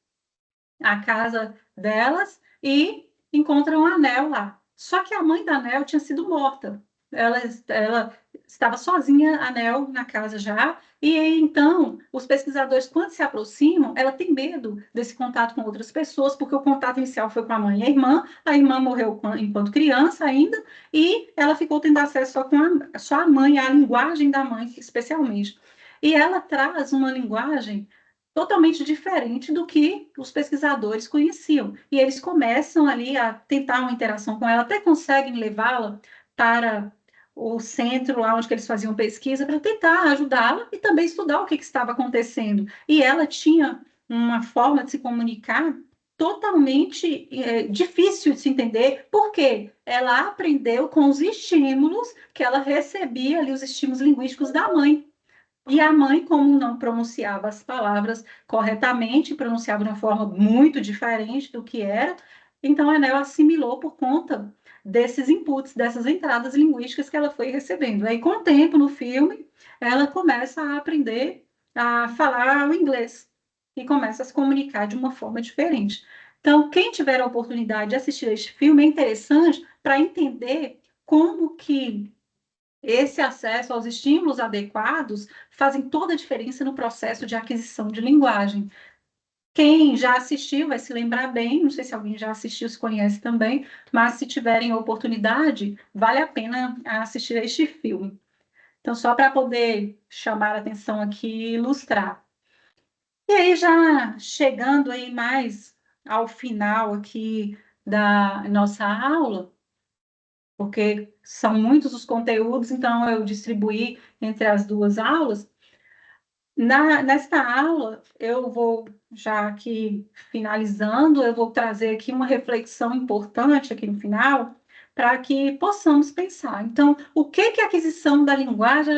a casa delas e encontram a Anel lá. Só que a mãe da Anel tinha sido morta. Ela estava sozinha, a Anel, na casa já. E então, os pesquisadores, quando se aproximam, ela tem medo desse contato com outras pessoas, porque o contato inicial foi com a mãe e a irmã morreu enquanto criança ainda, e ela ficou tendo acesso só a mãe, a linguagem da mãe, especialmente. E ela traz uma linguagem totalmente diferente do que os pesquisadores conheciam. E eles começam ali a tentar uma interação com ela, até conseguem levá-la para o centro lá onde eles faziam pesquisa para tentar ajudá-la e também estudar o que estava acontecendo. E ela tinha uma forma de se comunicar totalmente difícil de se entender, porque ela aprendeu com os estímulos que ela recebia ali, os estímulos linguísticos da mãe. E a mãe, como não pronunciava as palavras corretamente, pronunciava de uma forma muito diferente do que era, então a Nel assimilou por conta desses inputs, dessas entradas linguísticas que ela foi recebendo. Aí, com o tempo, no filme, ela começa a aprender a falar o inglês e começa a se comunicar de uma forma diferente. Então, quem tiver a oportunidade de assistir este filme é interessante para entender como que esse acesso aos estímulos adequados fazem toda a diferença no processo de aquisição de linguagem. Quem já assistiu vai se lembrar bem, não sei se alguém já assistiu, se conhece também, mas se tiverem a oportunidade, vale a pena assistir a este filme. Então, só para poder chamar a atenção aqui e ilustrar. E aí, já chegando aí mais ao final aqui da nossa aula, porque são muitos os conteúdos, então eu distribuí entre as duas aulas. Nesta aula, eu vou, já aqui finalizando, eu vou trazer aqui uma reflexão importante aqui no final, para que possamos pensar. Então, o que que a aquisição da linguagem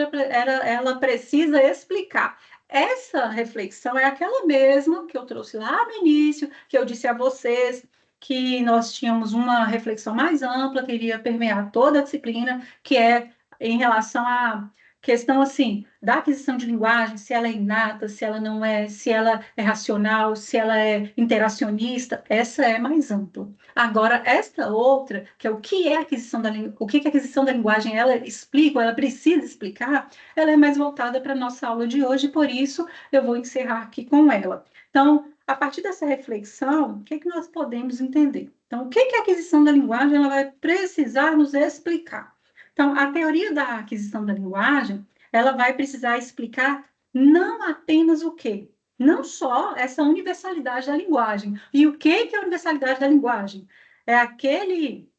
ela precisa explicar? Essa reflexão é aquela mesma que eu trouxe lá no início, que eu disse a vocês que nós tínhamos uma reflexão mais ampla, que iria permear toda a disciplina, que é em relação à questão assim da aquisição de linguagem, se ela é inata, se ela não é, se ela é racional, se ela é interacionista, essa é mais ampla. Agora, esta outra, que é o que é a aquisição o que é a aquisição da linguagem, ela explica, ela precisa explicar, ela é mais voltada para a nossa aula de hoje, por isso eu vou encerrar aqui com ela. Então, a partir dessa reflexão, o que é que nós podemos entender? Então, o que é a aquisição da linguagem? Ela vai precisar nos explicar. Então, a teoria da aquisição da linguagem, ela vai precisar explicar não apenas o quê? Não só essa universalidade da linguagem. E o que é a universalidade da linguagem? É aquele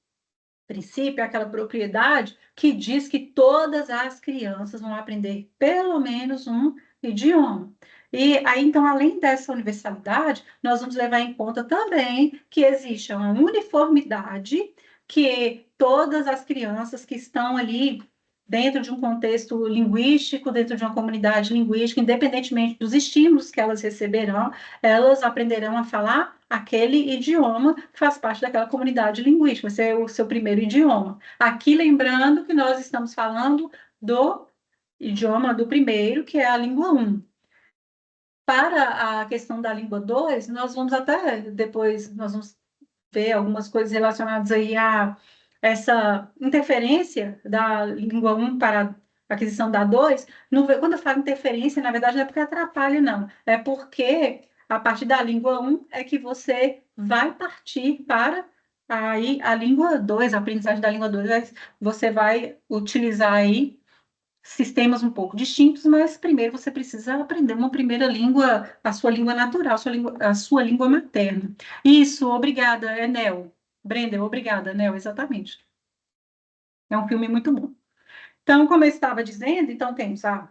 princípio, aquela propriedade que diz que todas as crianças vão aprender pelo menos um idioma. E aí, então, além dessa universalidade, nós vamos levar em conta também que existe uma uniformidade que todas as crianças que estão ali dentro de um contexto linguístico, dentro de uma comunidade linguística, independentemente dos estímulos que elas receberão, elas aprenderão a falar aquele idioma que faz parte daquela comunidade linguística, vai ser o seu primeiro idioma. Aqui, lembrando que nós estamos falando do idioma do primeiro, que é a língua 1. Para a questão da língua 2, nós vamos até depois, nós vamos ver algumas coisas relacionadas aí a essa interferência da língua 1 para a aquisição da 2. Quando eu falo interferência, na verdade, não é porque atrapalha, não. É porque a partir da língua 1 é que você vai partir para aí a língua 2, a aprendizagem da língua 2, você vai utilizar aí sistemas um pouco distintos, mas primeiro você precisa aprender uma primeira língua, a sua língua natural, a sua língua materna. Isso, obrigada, Enel. Brenda, obrigada, Enel, exatamente. É um filme muito bom. Então, como eu estava dizendo, então temos a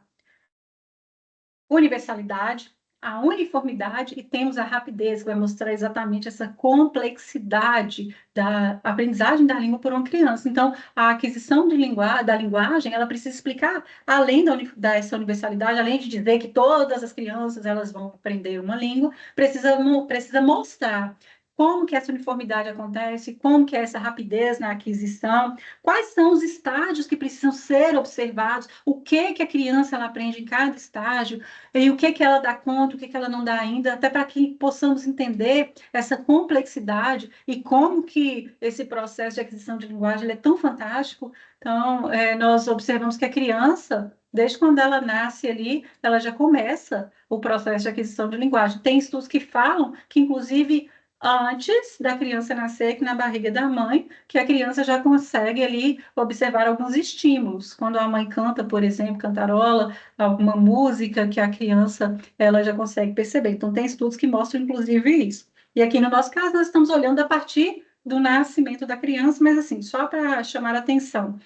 universalidade, a uniformidade e temos a rapidez, que vai mostrar exatamente essa complexidade da aprendizagem da língua por uma criança. Então, a aquisição da linguagem, ela precisa explicar, além dessa universalidade, além de dizer que todas as crianças elas vão aprender uma língua, precisa mostrar como que essa uniformidade acontece, como que é essa rapidez na aquisição, quais são os estágios que precisam ser observados, o que a criança ela aprende em cada estágio, e o que ela dá conta, o que ela não dá ainda, até para que possamos entender essa complexidade e como que esse processo de aquisição de linguagem é tão fantástico. Então, nós observamos que a criança, desde quando ela nasce ali, ela já começa o processo de aquisição de linguagem. Tem estudos que falam que, inclusive, antes da criança nascer, que na barriga da mãe, que a criança já consegue ali observar alguns estímulos. Quando a mãe canta, por exemplo, cantarola, alguma música que a criança ela já consegue perceber. Então, tem estudos que mostram, inclusive, isso. E aqui no nosso caso, nós estamos olhando a partir do nascimento da criança, mas assim, só para chamar a atenção.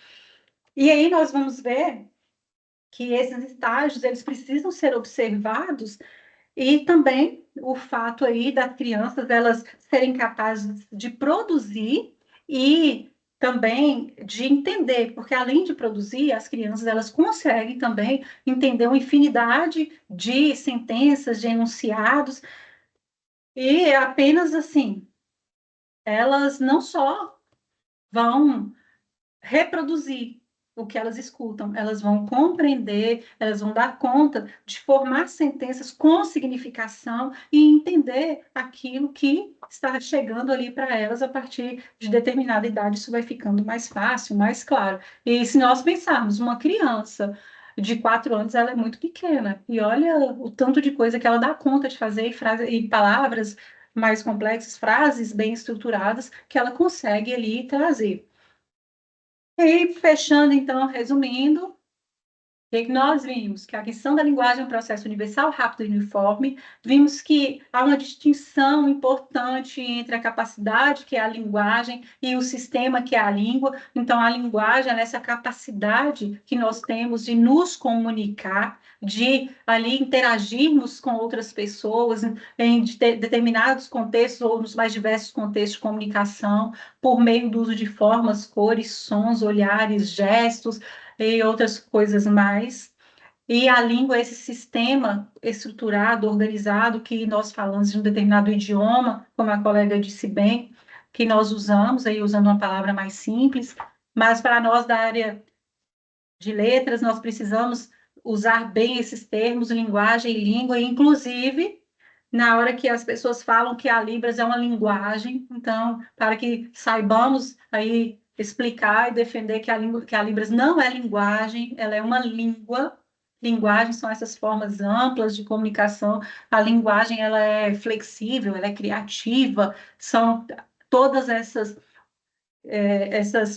E aí nós vamos ver que esses estágios, eles precisam ser observados e também o fato aí das crianças elas serem capazes de produzir e também de entender, porque além de produzir, as crianças elas conseguem também entender uma infinidade de sentenças, de enunciados, e apenas assim, elas não só vão reproduzir o que elas escutam, elas vão compreender, elas vão dar conta de formar sentenças com significação e entender aquilo que está chegando ali para elas a partir de determinada idade. Isso vai ficando mais fácil, mais claro. E se nós pensarmos, uma criança de 4 anos, ela é muito pequena, e olha o tanto de coisa que ela dá conta de fazer, e palavras mais complexas, frases bem estruturadas, que ela consegue ali trazer. E aí, fechando, então, resumindo, o que nós vimos? Que a questão da linguagem é um processo universal, rápido e uniforme. Vimos que há uma distinção importante entre a capacidade, que é a linguagem, e o sistema, que é a língua. Então, a linguagem é essa capacidade que nós temos de nos comunicar, de ali interagirmos com outras pessoas em determinados contextos ou nos mais diversos contextos de comunicação, por meio do uso de formas, cores, sons, olhares, gestos e outras coisas mais. E a língua é esse sistema estruturado, organizado, que nós falamos de um determinado idioma, como a colega disse bem, que nós usamos, aí usando uma palavra mais simples, mas para nós da área de letras, nós precisamos usar bem esses termos, linguagem e língua, e inclusive na hora que as pessoas falam que a Libras é uma linguagem, então, para que saibamos aí explicar e defender que que a Libras não é linguagem, ela é uma língua. Linguagem são essas formas amplas de comunicação. A linguagem ela é flexível, ela é criativa, são todas essas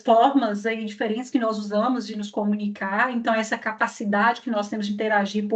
formas aí diferentes que nós usamos de nos comunicar, então essa capacidade que nós temos de interagir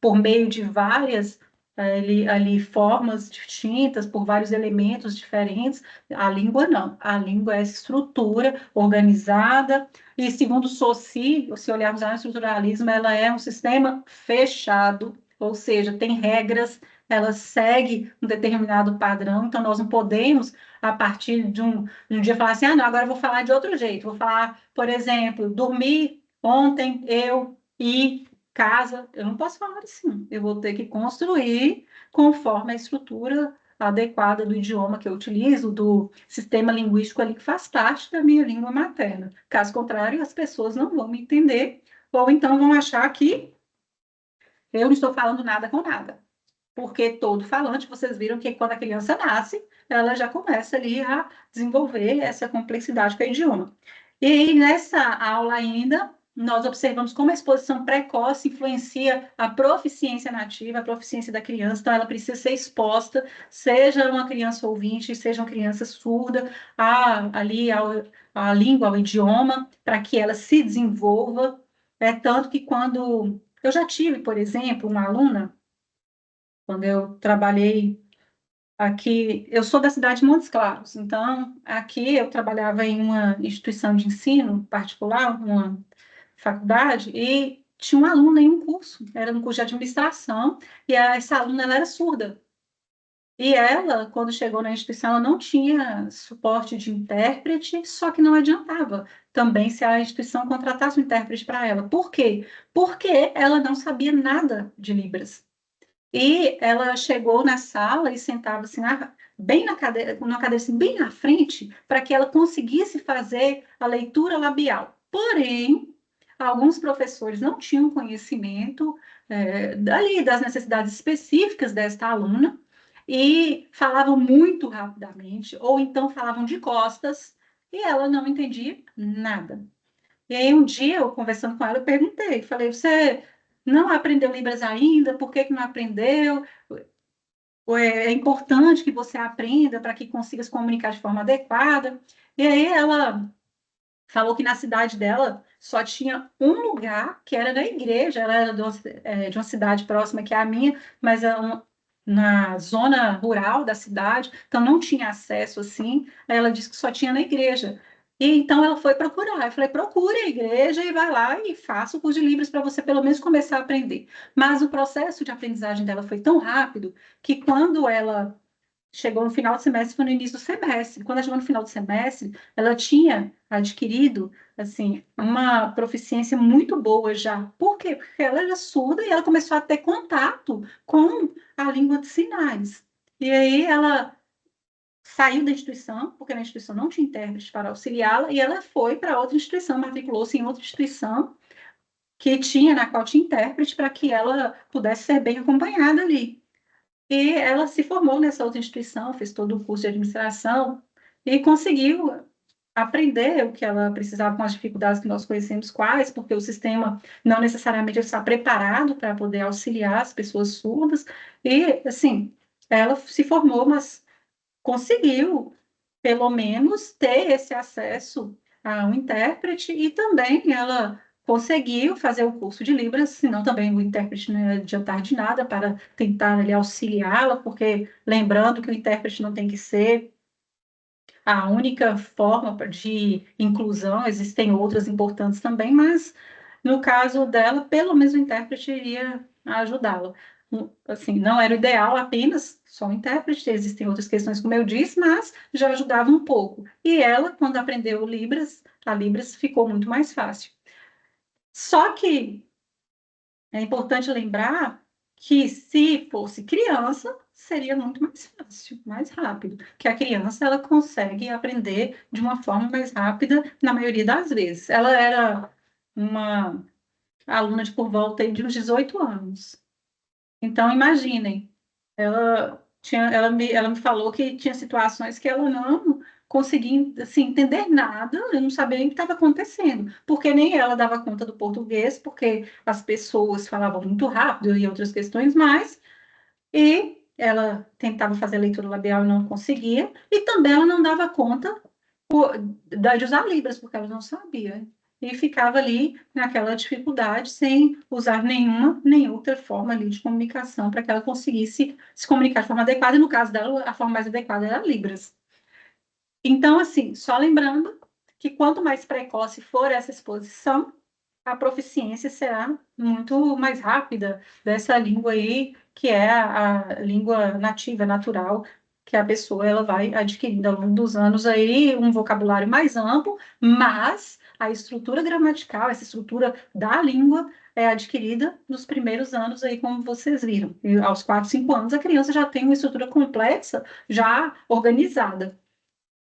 por meio de várias ali formas distintas, por vários elementos diferentes, a língua não. A língua é essa estrutura organizada, e segundo Saussure, se olharmos no estruturalismo, ela é um sistema fechado, ou seja, tem regras, ela segue um determinado padrão, então nós não podemos, a partir de um dia falar assim, ah, não, agora eu vou falar de outro jeito. Vou falar, por exemplo, dormi ontem, eu e casa. Eu não posso falar assim. Eu vou ter que construir conforme a estrutura adequada do idioma que eu utilizo, do sistema linguístico ali que faz parte da minha língua materna. Caso contrário, as pessoas não vão me entender, ou então vão achar que eu não estou falando nada com nada. Porque todo falante, vocês viram que quando a criança nasce, ela já começa ali a desenvolver essa complexidade com o idioma. E nessa aula ainda, nós observamos como a exposição precoce influencia a proficiência nativa, a proficiência da criança, então ela precisa ser exposta, seja uma criança ouvinte, seja uma criança surda, ali a língua, ao idioma, para que ela se desenvolva. É tanto que quando eu já tive, por exemplo, uma aluna, quando eu trabalhei aqui, eu sou da cidade de Montes Claros, então aqui eu trabalhava em uma instituição de ensino particular, uma faculdade, e tinha uma aluna em um curso, era no curso de administração, e essa aluna ela era surda. E ela, quando chegou na instituição, ela não tinha suporte de intérprete, só que não adiantava também se a instituição contratasse um intérprete para ela. Por quê? Porque ela não sabia nada de Libras. E ela chegou na sala e sentava assim, bem na cadeira, numa cadeira assim, bem na frente, para que ela conseguisse fazer a leitura labial. Porém, alguns professores não tinham conhecimento dali das necessidades específicas desta aluna e falavam muito rapidamente, ou então falavam de costas, e ela não entendia nada. E aí um dia, eu conversando com ela, eu perguntei, falei, você não aprendeu Libras ainda? Por que que não aprendeu? É importante que você aprenda para que consiga se comunicar de forma adequada. E aí ela falou que na cidade dela só tinha um lugar, que era na igreja, ela era de uma cidade próxima que é a minha, mas na zona rural da cidade, então não tinha acesso assim. Aí ela disse que só tinha na igreja. E então ela foi procurar. Eu falei, procure a igreja e vai lá e faça o curso de Libras para você pelo menos começar a aprender. Mas o processo de aprendizagem dela foi tão rápido que quando ela chegou no final do semestre, foi no início do semestre. Quando ela chegou no final do semestre, ela tinha adquirido, assim, uma proficiência muito boa já. Por quê? Porque ela era surda e ela começou a ter contato com a língua de sinais. E aí ela saiu da instituição, porque na instituição não tinha intérprete para auxiliá-la, e ela foi para outra instituição, matriculou-se em outra instituição que tinha, na qual tinha intérprete, para que ela pudesse ser bem acompanhada ali. E ela se formou nessa outra instituição, fez todo o curso de administração e conseguiu aprender o que ela precisava com as dificuldades que nós conhecemos quais, porque o sistema não necessariamente está preparado para poder auxiliar as pessoas surdas. E, assim, ela se formou, mas conseguiu, pelo menos, ter esse acesso a um intérprete e também ela conseguiu fazer o curso de Libras, senão também o intérprete não ia adiantar de nada para tentar ali auxiliá-la, porque lembrando que o intérprete não tem que ser a única forma de inclusão, existem outras importantes também, mas no caso dela, pelo menos o intérprete iria ajudá-la. Assim, não era o ideal apenas só o intérprete, existem outras questões, como eu disse, mas já ajudava um pouco. E ela, quando aprendeu Libras, a Libras ficou muito mais fácil. Só que é importante lembrar que se fosse criança, seria muito mais fácil, mais rápido, que a criança ela consegue aprender de uma forma mais rápida na maioria das vezes. Ela era uma aluna de por volta aí de uns 18 anos. Então, imaginem, ela me falou que tinha situações que ela não conseguia assim, entender nada, eu não sabia nem o que estava acontecendo, porque nem ela dava conta do português, porque as pessoas falavam muito rápido e outras questões mais, e ela tentava fazer leitura labial e não conseguia, e também ela não dava conta de usar Libras, porque ela não sabia. E ficava ali naquela dificuldade, sem usar nenhuma nem outra forma ali de comunicação para que ela conseguisse se comunicar de forma adequada. E no caso dela, a forma mais adequada era Libras. Então, assim, só lembrando que quanto mais precoce for essa exposição, a proficiência será muito mais rápida dessa língua aí, que é a língua nativa, natural, que a pessoa ela vai adquirindo ao longo dos anos aí um vocabulário mais amplo, mas a estrutura gramatical, essa estrutura da língua é adquirida nos primeiros anos aí, como vocês viram. E aos 4, 5 anos, a criança já tem uma estrutura complexa, já organizada.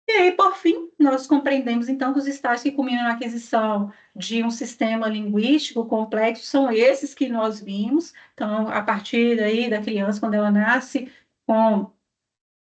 E aí, por fim, nós compreendemos então que os estágios que culminam na aquisição de um sistema linguístico complexo são esses que nós vimos. Então, a partir daí da criança, quando ela nasce, com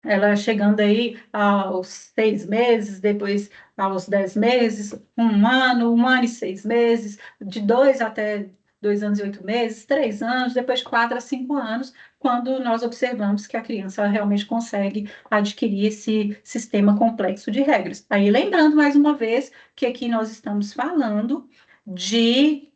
ela chegando aí aos 6 meses, depois aos 10 meses, um ano e 6 meses, de 2 até 2 anos e 8 meses, 3 anos, depois de 4 a 5 anos, quando nós observamos que a criança realmente consegue adquirir esse sistema complexo de regras. Aí, lembrando mais uma vez que aqui nós estamos falando de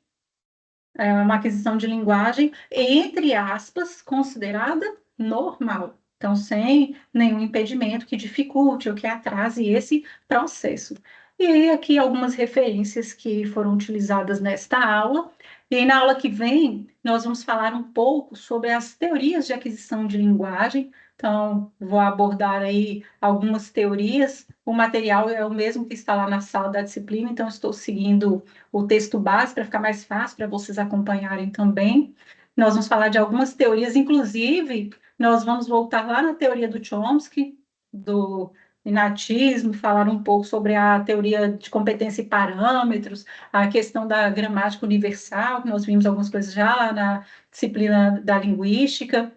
é uma aquisição de linguagem, entre aspas, considerada normal. Então, sem nenhum impedimento que dificulte ou que atrase esse processo. E aí, aqui algumas referências que foram utilizadas nesta aula. E aí, na aula que vem, nós vamos falar um pouco sobre as teorias de aquisição de linguagem. Então, vou abordar aí algumas teorias. O material é o mesmo que está lá na sala da disciplina, então estou seguindo o texto base para ficar mais fácil para vocês acompanharem também. Nós vamos falar de algumas teorias, inclusive, nós vamos voltar lá na teoria do Chomsky, do inatismo, falar um pouco sobre a teoria de competência e parâmetros, a questão da gramática universal, que nós vimos algumas coisas já lá na disciplina da linguística.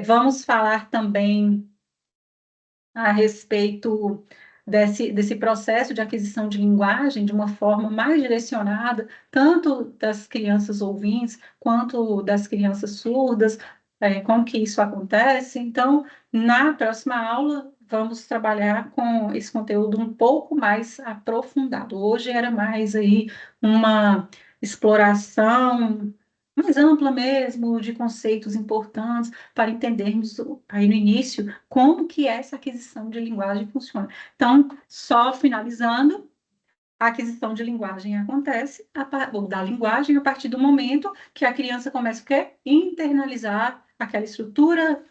Vamos falar também a respeito desse processo de aquisição de linguagem de uma forma mais direcionada, tanto das crianças ouvintes quanto das crianças surdas, como que isso acontece. Então, na próxima aula, vamos trabalhar com esse conteúdo um pouco mais aprofundado. Hoje era mais aí uma exploração mais ampla mesmo, de conceitos importantes, para entendermos aí no início como que essa aquisição de linguagem funciona. Então, só finalizando, a aquisição de linguagem acontece, ou da linguagem, a partir do momento que a criança começa o quê? Internalizar aquela estrutura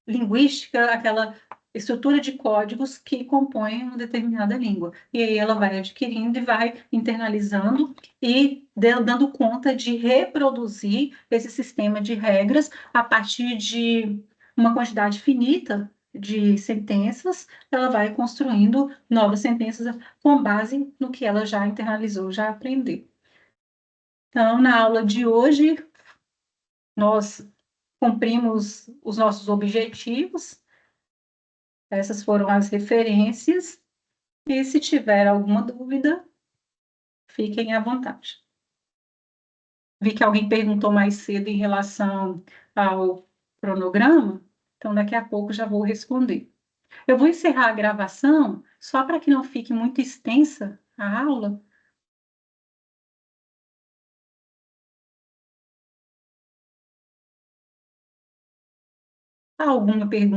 linguística, aquela estrutura de códigos que compõem uma determinada língua. E aí ela vai adquirindo e vai internalizando e dando conta de reproduzir esse sistema de regras a partir de uma quantidade finita de sentenças, ela vai construindo novas sentenças com base no que ela já internalizou, já aprendeu. Então, na aula de hoje, nós cumprimos os nossos objetivos. Essas foram as referências. E se tiver alguma dúvida, fiquem à vontade. Vi que alguém perguntou mais cedo em relação ao cronograma, então daqui a pouco já vou responder. Eu vou encerrar a gravação, só para que não fique muito extensa a aula. Há alguma pergunta?